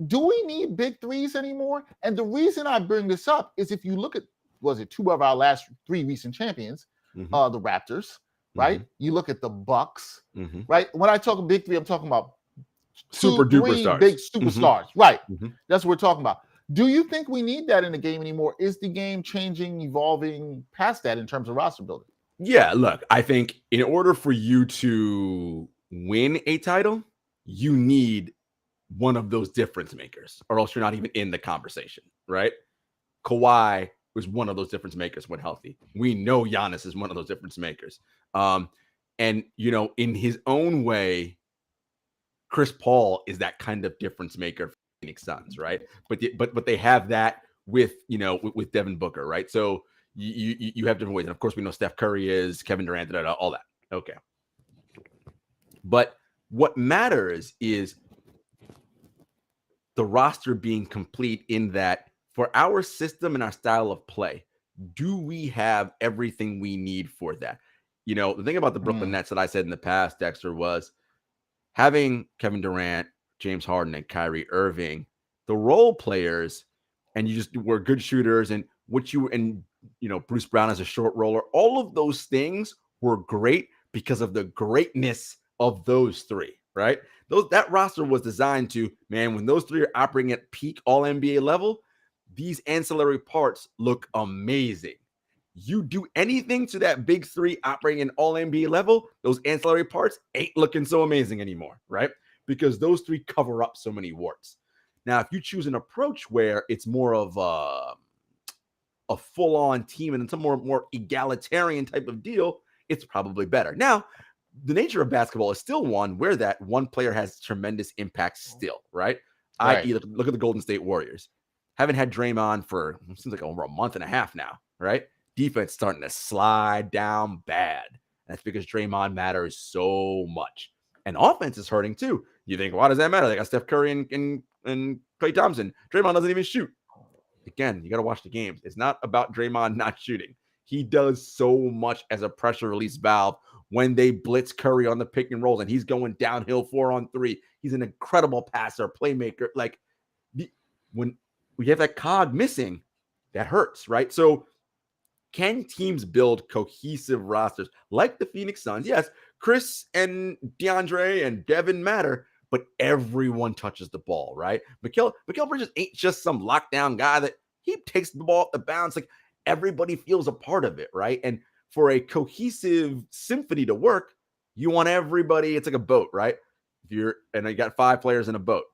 do we need big threes anymore? And the reason I bring this up is if you look at, two of our last 3 recent champions, the Raptors, right? You look at the Bucks, right? When I talk big three, I'm talking about super duper stars, big superstars, right? That's what we're talking about. Do you think we need that in the game anymore? Is the game changing, evolving past that in terms of roster building? Yeah, look, I think in order for you to win a title, you need one of those difference makers, or else you're not even in the conversation, right? Kawhi was one of those difference makers when healthy. We know Giannis is one of those difference makers. And, you know, in his own way, Chris Paul is that kind of difference maker for Phoenix Suns, right? But they have that with, you know, with Devin Booker, right? So you have different ways. And of course, we know Steph Curry is, Kevin Durant, all that. Okay. But what matters is the roster being complete, in that for our system and our style of play, do we have everything we need for that? You know, the thing about the Brooklyn Nets that I said in the past, Dexter, was having Kevin Durant, James Harden, and Kyrie Irving, the role players, and you just were good shooters, and Bruce Brown as a short roller, all of those things were great because of the greatness of those three, right? That roster was designed to, man, when those three are operating at peak all NBA level, these ancillary parts look amazing. You do anything to that big three operating in all NBA level, those ancillary parts ain't looking so amazing anymore, right? Because those three cover up so many warts. Now, if you choose an approach where it's more of a full-on team and it's a more egalitarian type of deal, it's probably better. Now, the nature of basketball is still one where that one player has tremendous impact still, right? Right. Look at the Golden State Warriors. Haven't had Draymond for, it seems like over a month and a half now, right? Defense starting to slide down bad. And that's because Draymond matters so much. And offense is hurting too. You think, why does that matter? They got Steph Curry and Klay Thompson. Draymond doesn't even shoot. Again, you got to watch the games. It's not about Draymond not shooting. He does so much as a pressure release valve when they blitz Curry on the pick and rolls and he's going downhill 4-on-3. He's an incredible passer, playmaker. Like, when we have that cog missing, that hurts, right? So can teams build cohesive rosters like the Phoenix Suns? Yes, Chris and DeAndre and Devin matter, but everyone touches the ball, right? Mikal Bridges ain't just some lockdown guy that he takes the ball off the bounce. Like, everybody feels a part of it, right? And for a cohesive symphony to work, you want everybody. It's like a boat, right? You got 5 players in a boat.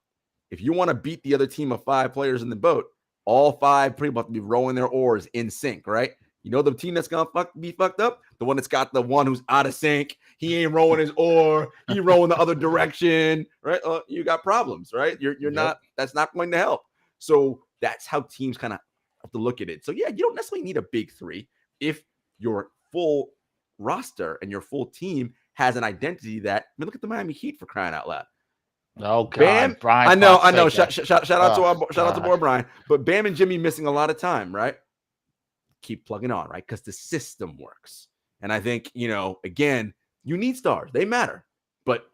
If you want to beat the other team of 5 players in the boat, all 5 pretty much be rowing their oars in sync, right? You know the team that's gonna be fucked up? The one that's got the one who's out of sync. He ain't rowing his oar. He rowing the other direction, right? You got problems, right? You're not. That's not going to help. So that's how teams kind of have to look at it. So yeah, you don't necessarily need a big 3 if your full roster and your full team has an identity that. I mean, look at the Miami Heat, for crying out loud. Oh God, Bam, Brian. I know. Shout out to boy Brian. But Bam and Jimmy missing a lot of time, right? Keep plugging on, right? Because the system works. And I think, again, you need stars. They matter. But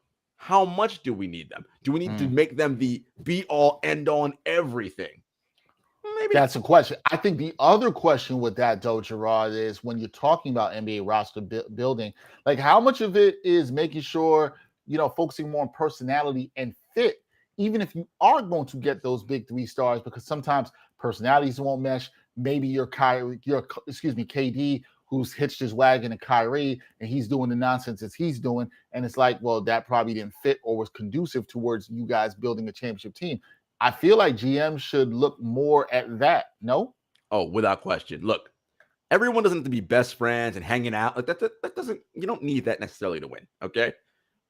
How much do we need them? Do we need to make them the be all end all and everything? Maybe that's a question. I think the other question with that, though, Jarod, is when you're talking about NBA roster building, like how much of it is making sure, focusing more on personality and fit, even if you are going to get those big 3 stars, because sometimes personalities won't mesh. Maybe your KD, who's hitched his wagon to Kyrie, and he's doing the nonsense as he's doing. And it's like, well, that probably didn't fit or was conducive towards you guys building a championship team. I feel like GM should look more at that. No? Oh, without question. Look, everyone doesn't have to be best friends and hanging out. Like that doesn't, you don't need that necessarily to win. Okay.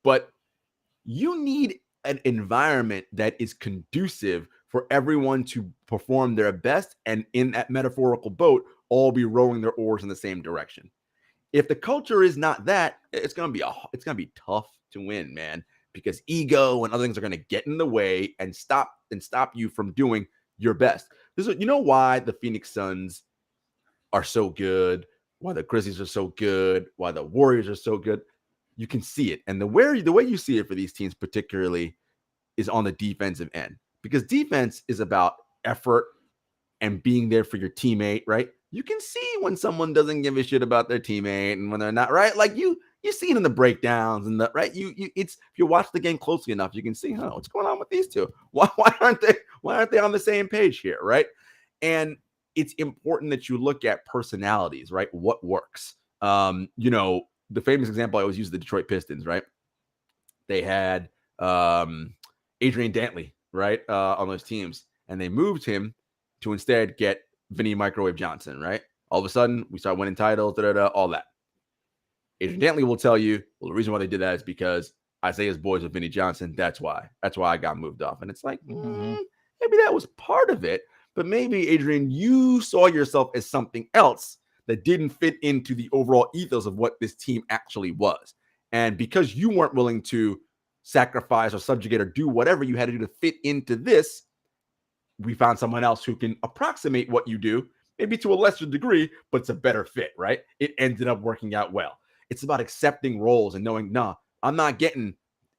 But you need an environment that is conducive for everyone to perform their best, and in that metaphorical boat, all be rowing their oars in the same direction. If the culture is not that, it's gonna be tough to win, man, because ego and other things are gonna get in the way and stop you from doing your best. You know why the Phoenix Suns are so good, why the Grizzlies are so good, why the Warriors are so good. You can see it, and the way you see it for these teams particularly is on the defensive end, because defense is about effort and being there for your teammate, right? You can see when someone doesn't give a shit about their teammate and when they're not, right? Like you see it in the breakdowns and the right. If you watch the game closely enough, you can see, what's going on with these two? Why aren't they on the same page here, right? And it's important that you look at personalities, right? What works? The famous example I always use, the Detroit Pistons, right? They had Adrian Dantley, right, on those teams, and they moved him to instead get Vinny Microwave Johnson, right? All of a sudden, we start winning titles, all that. Adrian Dantley will tell you, well, the reason why they did that is because Isaiah's boys with Vinny Johnson. That's why I got moved off. And it's like, maybe that was part of it, but maybe, Adrian, you saw yourself as something else that didn't fit into the overall ethos of what this team actually was. And because you weren't willing to sacrifice or subjugate or do whatever you had to do to fit into this, we found someone else who can approximate what you do, maybe to a lesser degree, but it's a better fit, right? It ended up working out well. It's about accepting roles and knowing, I'm not getting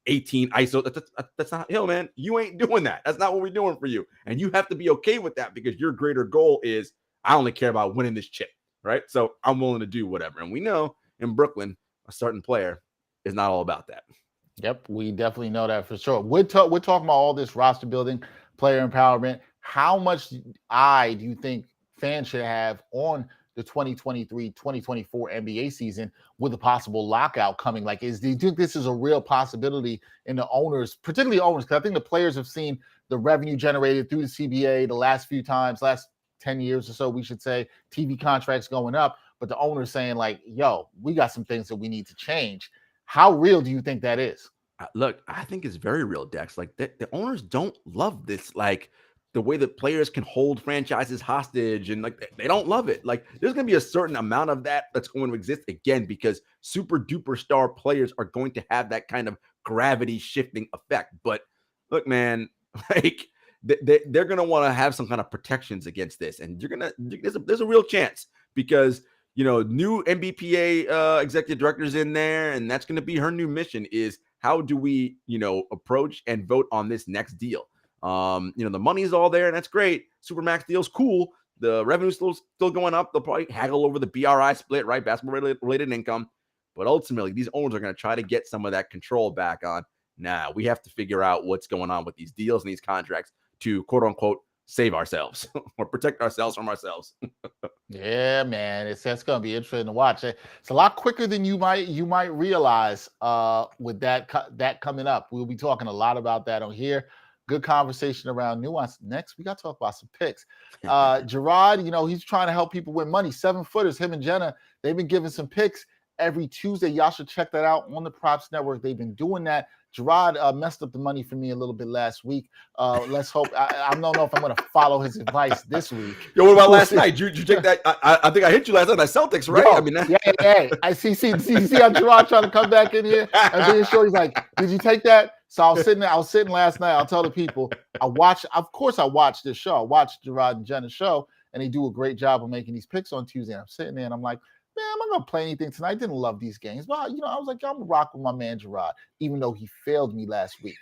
18 ISO. That's not, man, you ain't doing that. That's not what we're doing for you. And you have to be okay with that, because your greater goal is, I only care about winning this chip, right? So I'm willing to do whatever. And we know in Brooklyn, a certain player is not all about that. Yep, we definitely know that for sure. We're talking about all this roster building, player empowerment. How much eye do you think fans should have on the 2023-2024 NBA season with a possible lockout coming? Like, do you think this is a real possibility in the owners, particularly owners? Because I think the players have seen the revenue generated through the CBA the last 10 years or so, we should say, TV contracts going up, but the owners saying like, yo, we got some things that we need to change. How real do you think that is? Look, I think it's very real, Dex. Like the owners don't love this, like the way that players can hold franchises hostage, and like they don't love it. Like there's going to be a certain amount of that that's going to exist again, because super duper star players are going to have that kind of gravity shifting effect. But look, man, like they're going to want to have some kind of protections against this, and there's a real chance, because new NBPA executive director's in there, and that's going to be her new mission, is how do we, approach and vote on this next deal? The money's all there, and that's great. Supermax deal's cool. The revenue's still going up. They'll probably haggle over the BRI split, right? Basketball related income. But ultimately, these owners are going to try to get some of that control back on. Now, we have to figure out what's going on with these deals and these contracts to, quote unquote, save ourselves or protect ourselves from ourselves. Yeah, man, that's going to be interesting to watch. It's a lot quicker than you might realize with that coming up. We'll be talking a lot about that on here. Good conversation around nuance. Next, we got to talk about some picks. Jarod, he's trying to help people win money. 7-footers, him and Jenna, they've been giving some picks every Tuesday. Y'all should check that out on the Props Network. They've been doing that. Jarod messed up the money for me a little bit last week. Let's hope. I don't know if I'm going to follow his advice this week. Yo, what about last night? Did you take that? I think I hit you last night. Celtics, right? Yo, yeah. I see how Jarod trying to come back in here and being sure. He's like, did you take that? So I was sitting last night. I'll tell the people. I watched this show. I watched Jarod and Jenna's show, and they do a great job of making these picks on Tuesday. I'm sitting there and I'm like, man, I'm not going to play anything tonight. I didn't love these games. But, I was like, I'm going to rock with my man Jarod, even though he failed me last week.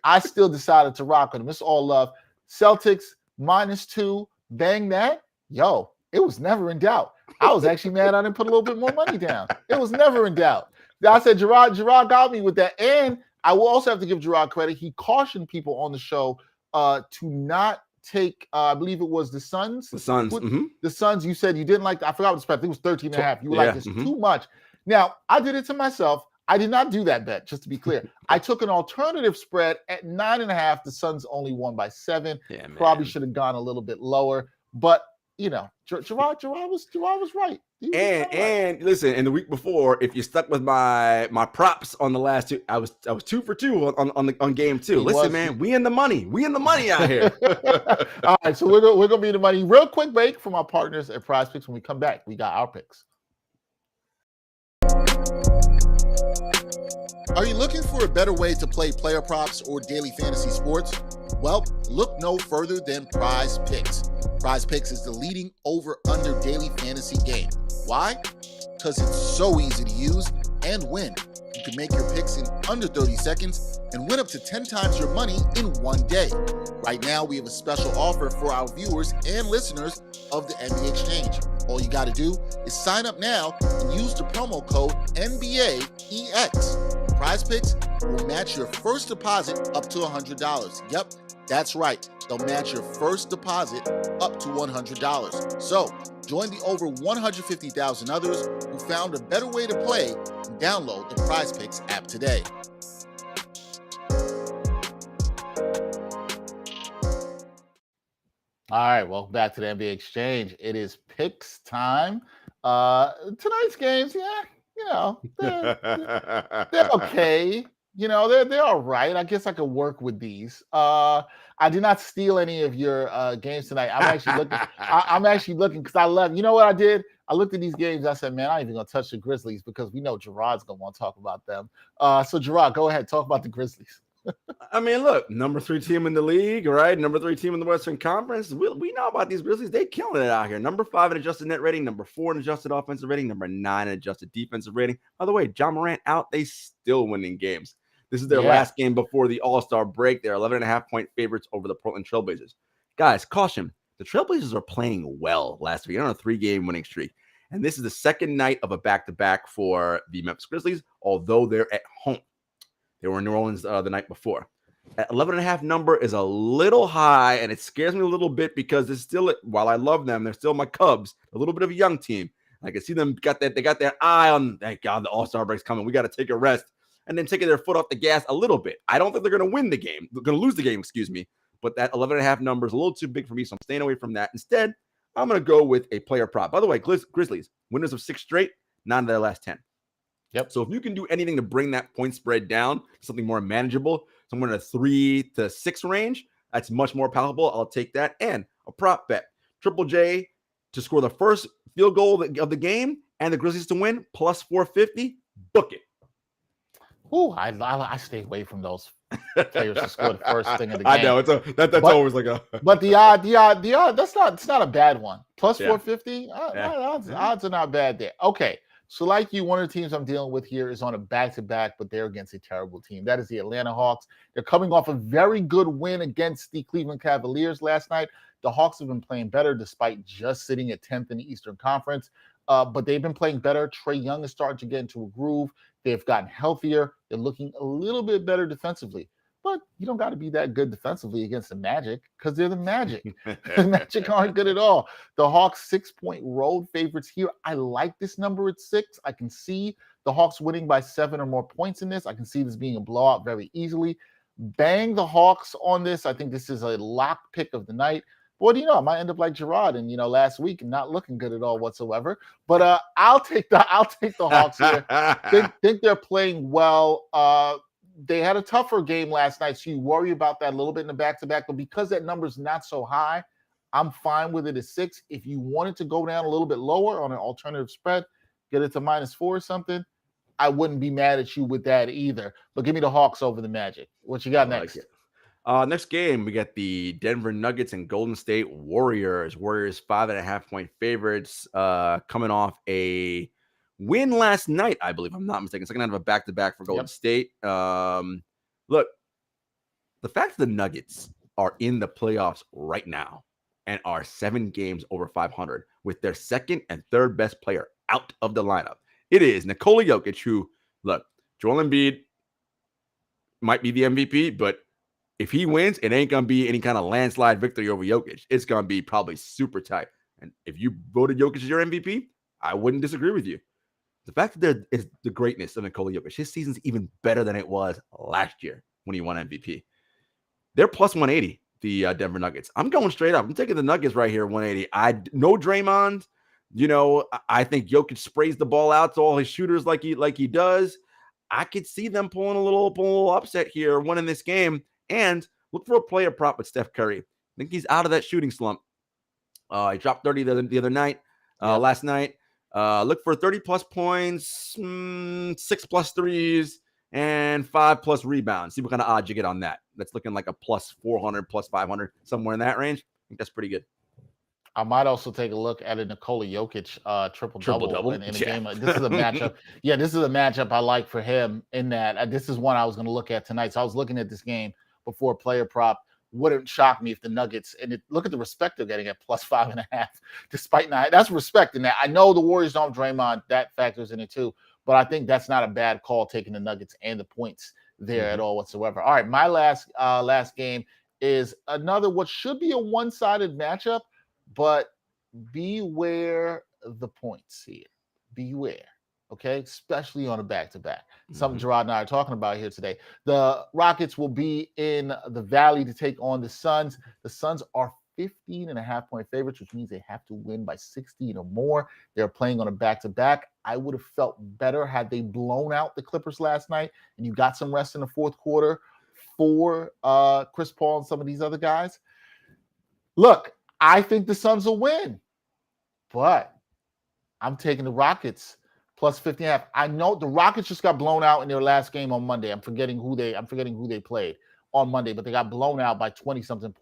I still decided to rock with him. It's all love. Celtics -2. Bang that. Yo, it was never in doubt. I was actually mad I didn't put a little bit more money down. It was never in doubt. I said, Jarod got me with that. And I will also have to give Jarod credit. He cautioned people on the show to not take, I believe it was the Suns. The Suns. The Suns, you said you didn't like, I forgot what the spread. I think it was 13.5. You were like, this too much. Now, I did it to myself. I did not do that bet, just to be clear. I took an alternative spread at 9.5. The Suns only won by 7. Yeah, Probably should have gone a little bit lower. But, Jarod was right. And listen, in the week before, if you stuck with my props on the last two, I was 2 for 2 on game 2. Listen, man, we in the money. We in the money out here. All right, so we're gonna be in the money. Real quick break from our partners at Prize Picks. When we come back, we got our picks. Are you looking for a better way to play player props or daily fantasy sports? Well, look no further than Prize Picks. Prize Picks is the leading over-under daily fantasy game. Why? Because it's so easy to use and win. You can make your picks in under 30 seconds and win up to 10 times your money in one day. Right now, we have a special offer for our viewers and listeners of the NBA Exchange. All you got to do is sign up now and use the promo code NBAEX. Prize Picks will match your first deposit up to $100. Yep, that's right. They'll match your first deposit up to $100. So, join the over 150,000 others who found a better way to play and download the Prize Picks app today. All right, welcome back to the NBA Exchange. It is picks time. Tonight's games, they're okay. They're all right. I guess I could work with these. I did not steal any of your games tonight. I'm actually looking. I'm actually looking because I love. You know what I did? I looked at these games. I said, man, I ain't even gonna touch the Grizzlies because we know Jarod's gonna want to talk about them. So Jarod, go ahead, talk about the Grizzlies. I mean, look, number 3 team in the league, right? Number 3 team in the Western Conference. We know about these Grizzlies. They killing it out here. Number 5 in adjusted net rating, number 4 in adjusted offensive rating, number 9 in adjusted defensive rating. By the way, John Morant out. They still winning games. This is their last game before the All-Star break. They're 11.5-point favorites over the Portland Trailblazers. Guys, caution. The Trailblazers are playing well last week. They're on a 3-game winning streak. And this is the second night of a back-to-back for the Memphis Grizzlies, although they're at home. They were in New Orleans the night before. At 11.5 number is a little high, and it scares me a little bit because it's still, while I love them, they're still my Cubs, a little bit of a young team. I can see them they got their eye on, thank God, the All-Star break's coming. We got to take a rest, and then taking their foot off the gas a little bit. I don't think they're going to win the game. They're going to lose the game, but that 11.5 number is a little too big for me, so I'm staying away from that. Instead, I'm going to go with a player prop. By the way, Grizzlies, winners of 6 straight, 9 of their last 10. Yep. So if you can do anything to bring that point spread down to something more manageable, somewhere in the 3 to 6 range, that's much more palatable. I'll take that. And a prop bet. Triple J to score the first field goal of the game and the Grizzlies to win, plus 450. Book it. Ooh, I stay away from those players to score the first thing of the game. I know that's always like a. But the odd, it's not a bad one. Plus 450. Odds are not bad there. Okay. So like you, one of the teams I'm dealing with here is on a back-to-back, but they're against a terrible team. That is the Atlanta Hawks. They're coming off a very good win against the Cleveland Cavaliers last night. The Hawks have been playing better despite just sitting at 10th in the Eastern Conference. But they've been playing better. Trae Young is starting to get into a groove. They've gotten healthier. They're looking a little bit better defensively. But you don't got to be that good defensively against the Magic because they're the Magic. The Magic aren't good at all. The Hawks 6-point road favorites here. I like this number at 6. I can see the Hawks winning by 7 or more points in this. I can see this being a blowout very easily. Bang the Hawks on this. I think this is a lock pick of the night. What do you know? I might end up like Jarod and last week and not looking good at all whatsoever. But I'll take the Hawks here. Think they're playing well. They had a tougher game last night, so you worry about that a little bit in the back-to-back. But because that number's not so high, I'm fine with it at 6. If you wanted to go down a little bit lower on an alternative spread, get it to -4 or something, I wouldn't be mad at you with that either. But give me the Hawks over the Magic. What you got next? Next game, we got the Denver Nuggets and Golden State Warriors. Warriors 5.5-point favorites, coming off a win last night, I believe. I'm not mistaken. Second out of a back-to-back for Golden State. Look, the fact that the Nuggets are in the playoffs right now and are 7 games over 500 with their second and third best player out of the lineup. It is Nikola Jokic, who, look, Joel Embiid might be the MVP, but if he wins, it ain't going to be any kind of landslide victory over Jokic. It's going to be probably super tight. And if you voted Jokic as your MVP, I wouldn't disagree with you. The fact that there is the greatness of Nikola Jokic, his season's even better than it was last year when he won MVP. They're plus 180, the Denver Nuggets. I'm going straight up. I'm taking the Nuggets right here, 180. No Draymond. I think Jokic sprays the ball out to all his shooters like he does. I could see them pulling a little upset here, winning this game. And look for a player prop with Steph Curry. I think he's out of that shooting slump. He dropped 30 the other night, last night. Look for 30-plus points, 6+ threes, and 5+ rebounds. See what kind of odds you get on that. That's looking like a plus 400, plus 500, somewhere in that range. I think that's pretty good. I might also take a look at a Nikola Jokic triple-double in a game. This is a matchup. Yeah, this is a matchup I like for him in that. This is one I was going to look at tonight. So I was looking at this game before player prop. Wouldn't shock me if the Nuggets, look at the respect they're getting at plus 5.5, despite not. That's respect in that. I know the Warriors don't have Draymond. That factors in it too. But I think that's not a bad call, taking the Nuggets and the points there at all whatsoever. All right, my last game is another what should be a one-sided matchup, but beware the points here. Beware, okay? Especially on a back-to-back. Something Jarod and I are talking about here today. The Rockets will be in the Valley to take on the Suns. The Suns are 15.5-point favorites, which means they have to win by 16 or more. They're playing on a back-to-back. I would have felt better had they blown out the Clippers last night and you got some rest in the fourth quarter for Chris Paul and some of these other guys. Look, I think the Suns will win, but I'm taking the Rockets plus 15.5. I know the Rockets just got blown out in their last game on Monday. I'm forgetting who they played on Monday, but they got blown out by 20-something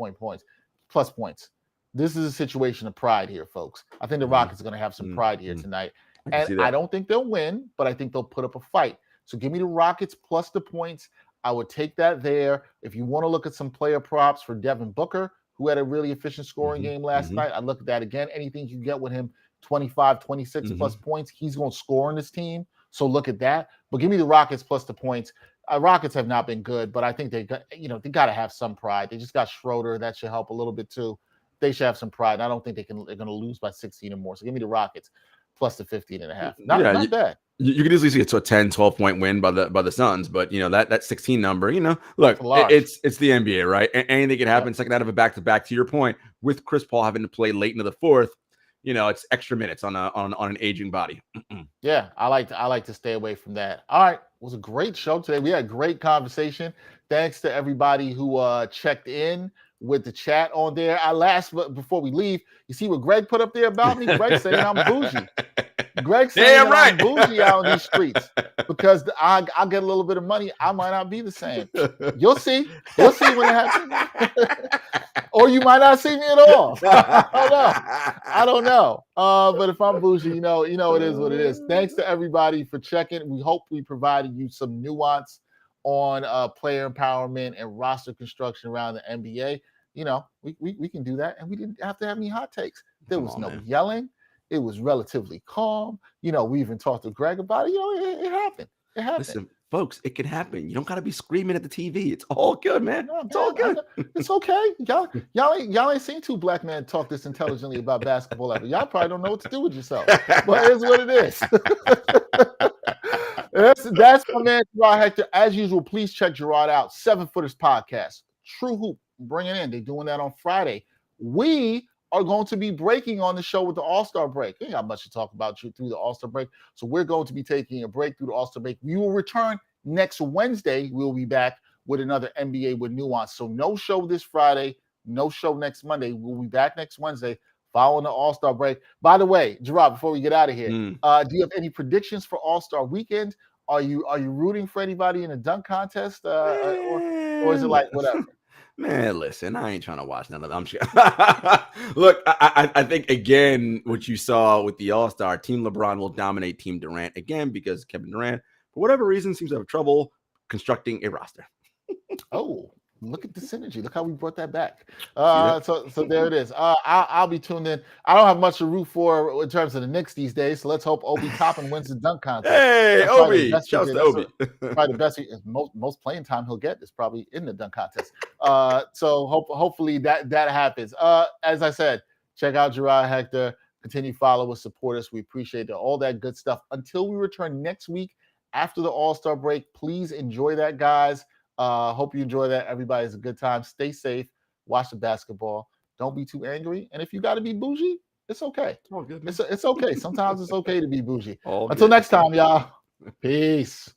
plus points. This is a situation of pride here, folks. I think the Rockets are going to have some pride here tonight. And I don't think they'll win, but I think they'll put up a fight. So give me the Rockets plus the points. I would take that there. If you want to look at some player props for Devin Booker, who had a really efficient scoring game last night, I look at that again. Anything you get with him, 25, 26 plus points, he's going to score on this team. So look at that. But give me the Rockets plus the points. Rockets have not been good, but I think they got to have some pride. They just got Schroeder. That should help a little bit too. They should have some pride. And I don't think they're going to lose by 16 or more. So give me the Rockets plus the 15.5. Not bad. You could easily see it's a 10, 12-point win by the Suns, but that 16 number, look, it's the NBA, right? Anything can happen. Second out of a back-to-back, to your point, with Chris Paul having to play late into the fourth, it's extra minutes on an aging body. Yeah, I like to stay away from that. All right, it was a great show today. We had a great conversation. Thanks to everybody who checked in with the chat on there. Before we leave, you see what Greg put up there about me? Greg saying I'm bougie. Greg saying I'm bougie out on these streets because I'll get a little bit of money. I might not be the same. You'll see. You'll see when it happens. Or you might not see me at all. I don't know. But if I'm bougie, it is what it is. Thanks to everybody for checking. We hope we provided you some nuance on player empowerment and roster construction around the NBA. We can do that, and we didn't have to have any hot takes. There was no yelling. It was relatively calm. We even talked to Greg about it. It happened. It happened. Listen, folks, it can happen. You don't got to be screaming at the TV. It's all good, man. It's all good. It's okay. Y'all ain't seen two black men talk this intelligently about basketball ever. Y'all probably don't know what to do with yourself. But it's what it is. That's my man, Jarod Hector. As usual, please check Jarod out. 7 Footers Podcast. True Hoop. Bring it in. They're doing that on Friday. We are going to be breaking on the show with the All-Star break. We ain't got much to talk about through the All-Star break. So we're going to be taking a break through the All-Star break. We will return next Wednesday. We'll be back with another NBA with nuance. So no show this Friday, no show next Monday. We'll be back next Wednesday following the All-Star break. By the way, Jarod, before we get out of here, do you have any predictions for All-Star weekend? Are you rooting for anybody in a dunk contest? Or is it like whatever? Man, listen, I ain't trying to watch none of them. Look, I think, again, what you saw with the All-Star, Team LeBron will dominate Team Durant again because Kevin Durant, for whatever reason, seems to have trouble constructing a roster. Oh, look at the synergy. Look how we brought that back. that? So there it is. I'll be tuned in. I don't have much to root for in terms of the Knicks these days. So let's hope Obi Toppin wins the dunk contest. Hey, That's probably the Obi. best he Shouts did. to Obi. Probably the best most playing time he'll get is probably in the dunk contest. So hopefully that happens. As I said, check out Jarod Hector. Continue to follow us, support us. We appreciate all that good stuff. Until we return next week after the All-Star break, please enjoy that, guys. Hope you enjoy that. Everybody has a good time. Stay safe. Watch the basketball. Don't be too angry. And if you got to be bougie, it's okay. All good, It's okay. Sometimes it's okay to be bougie. All Until good. next time, y'all. Peace.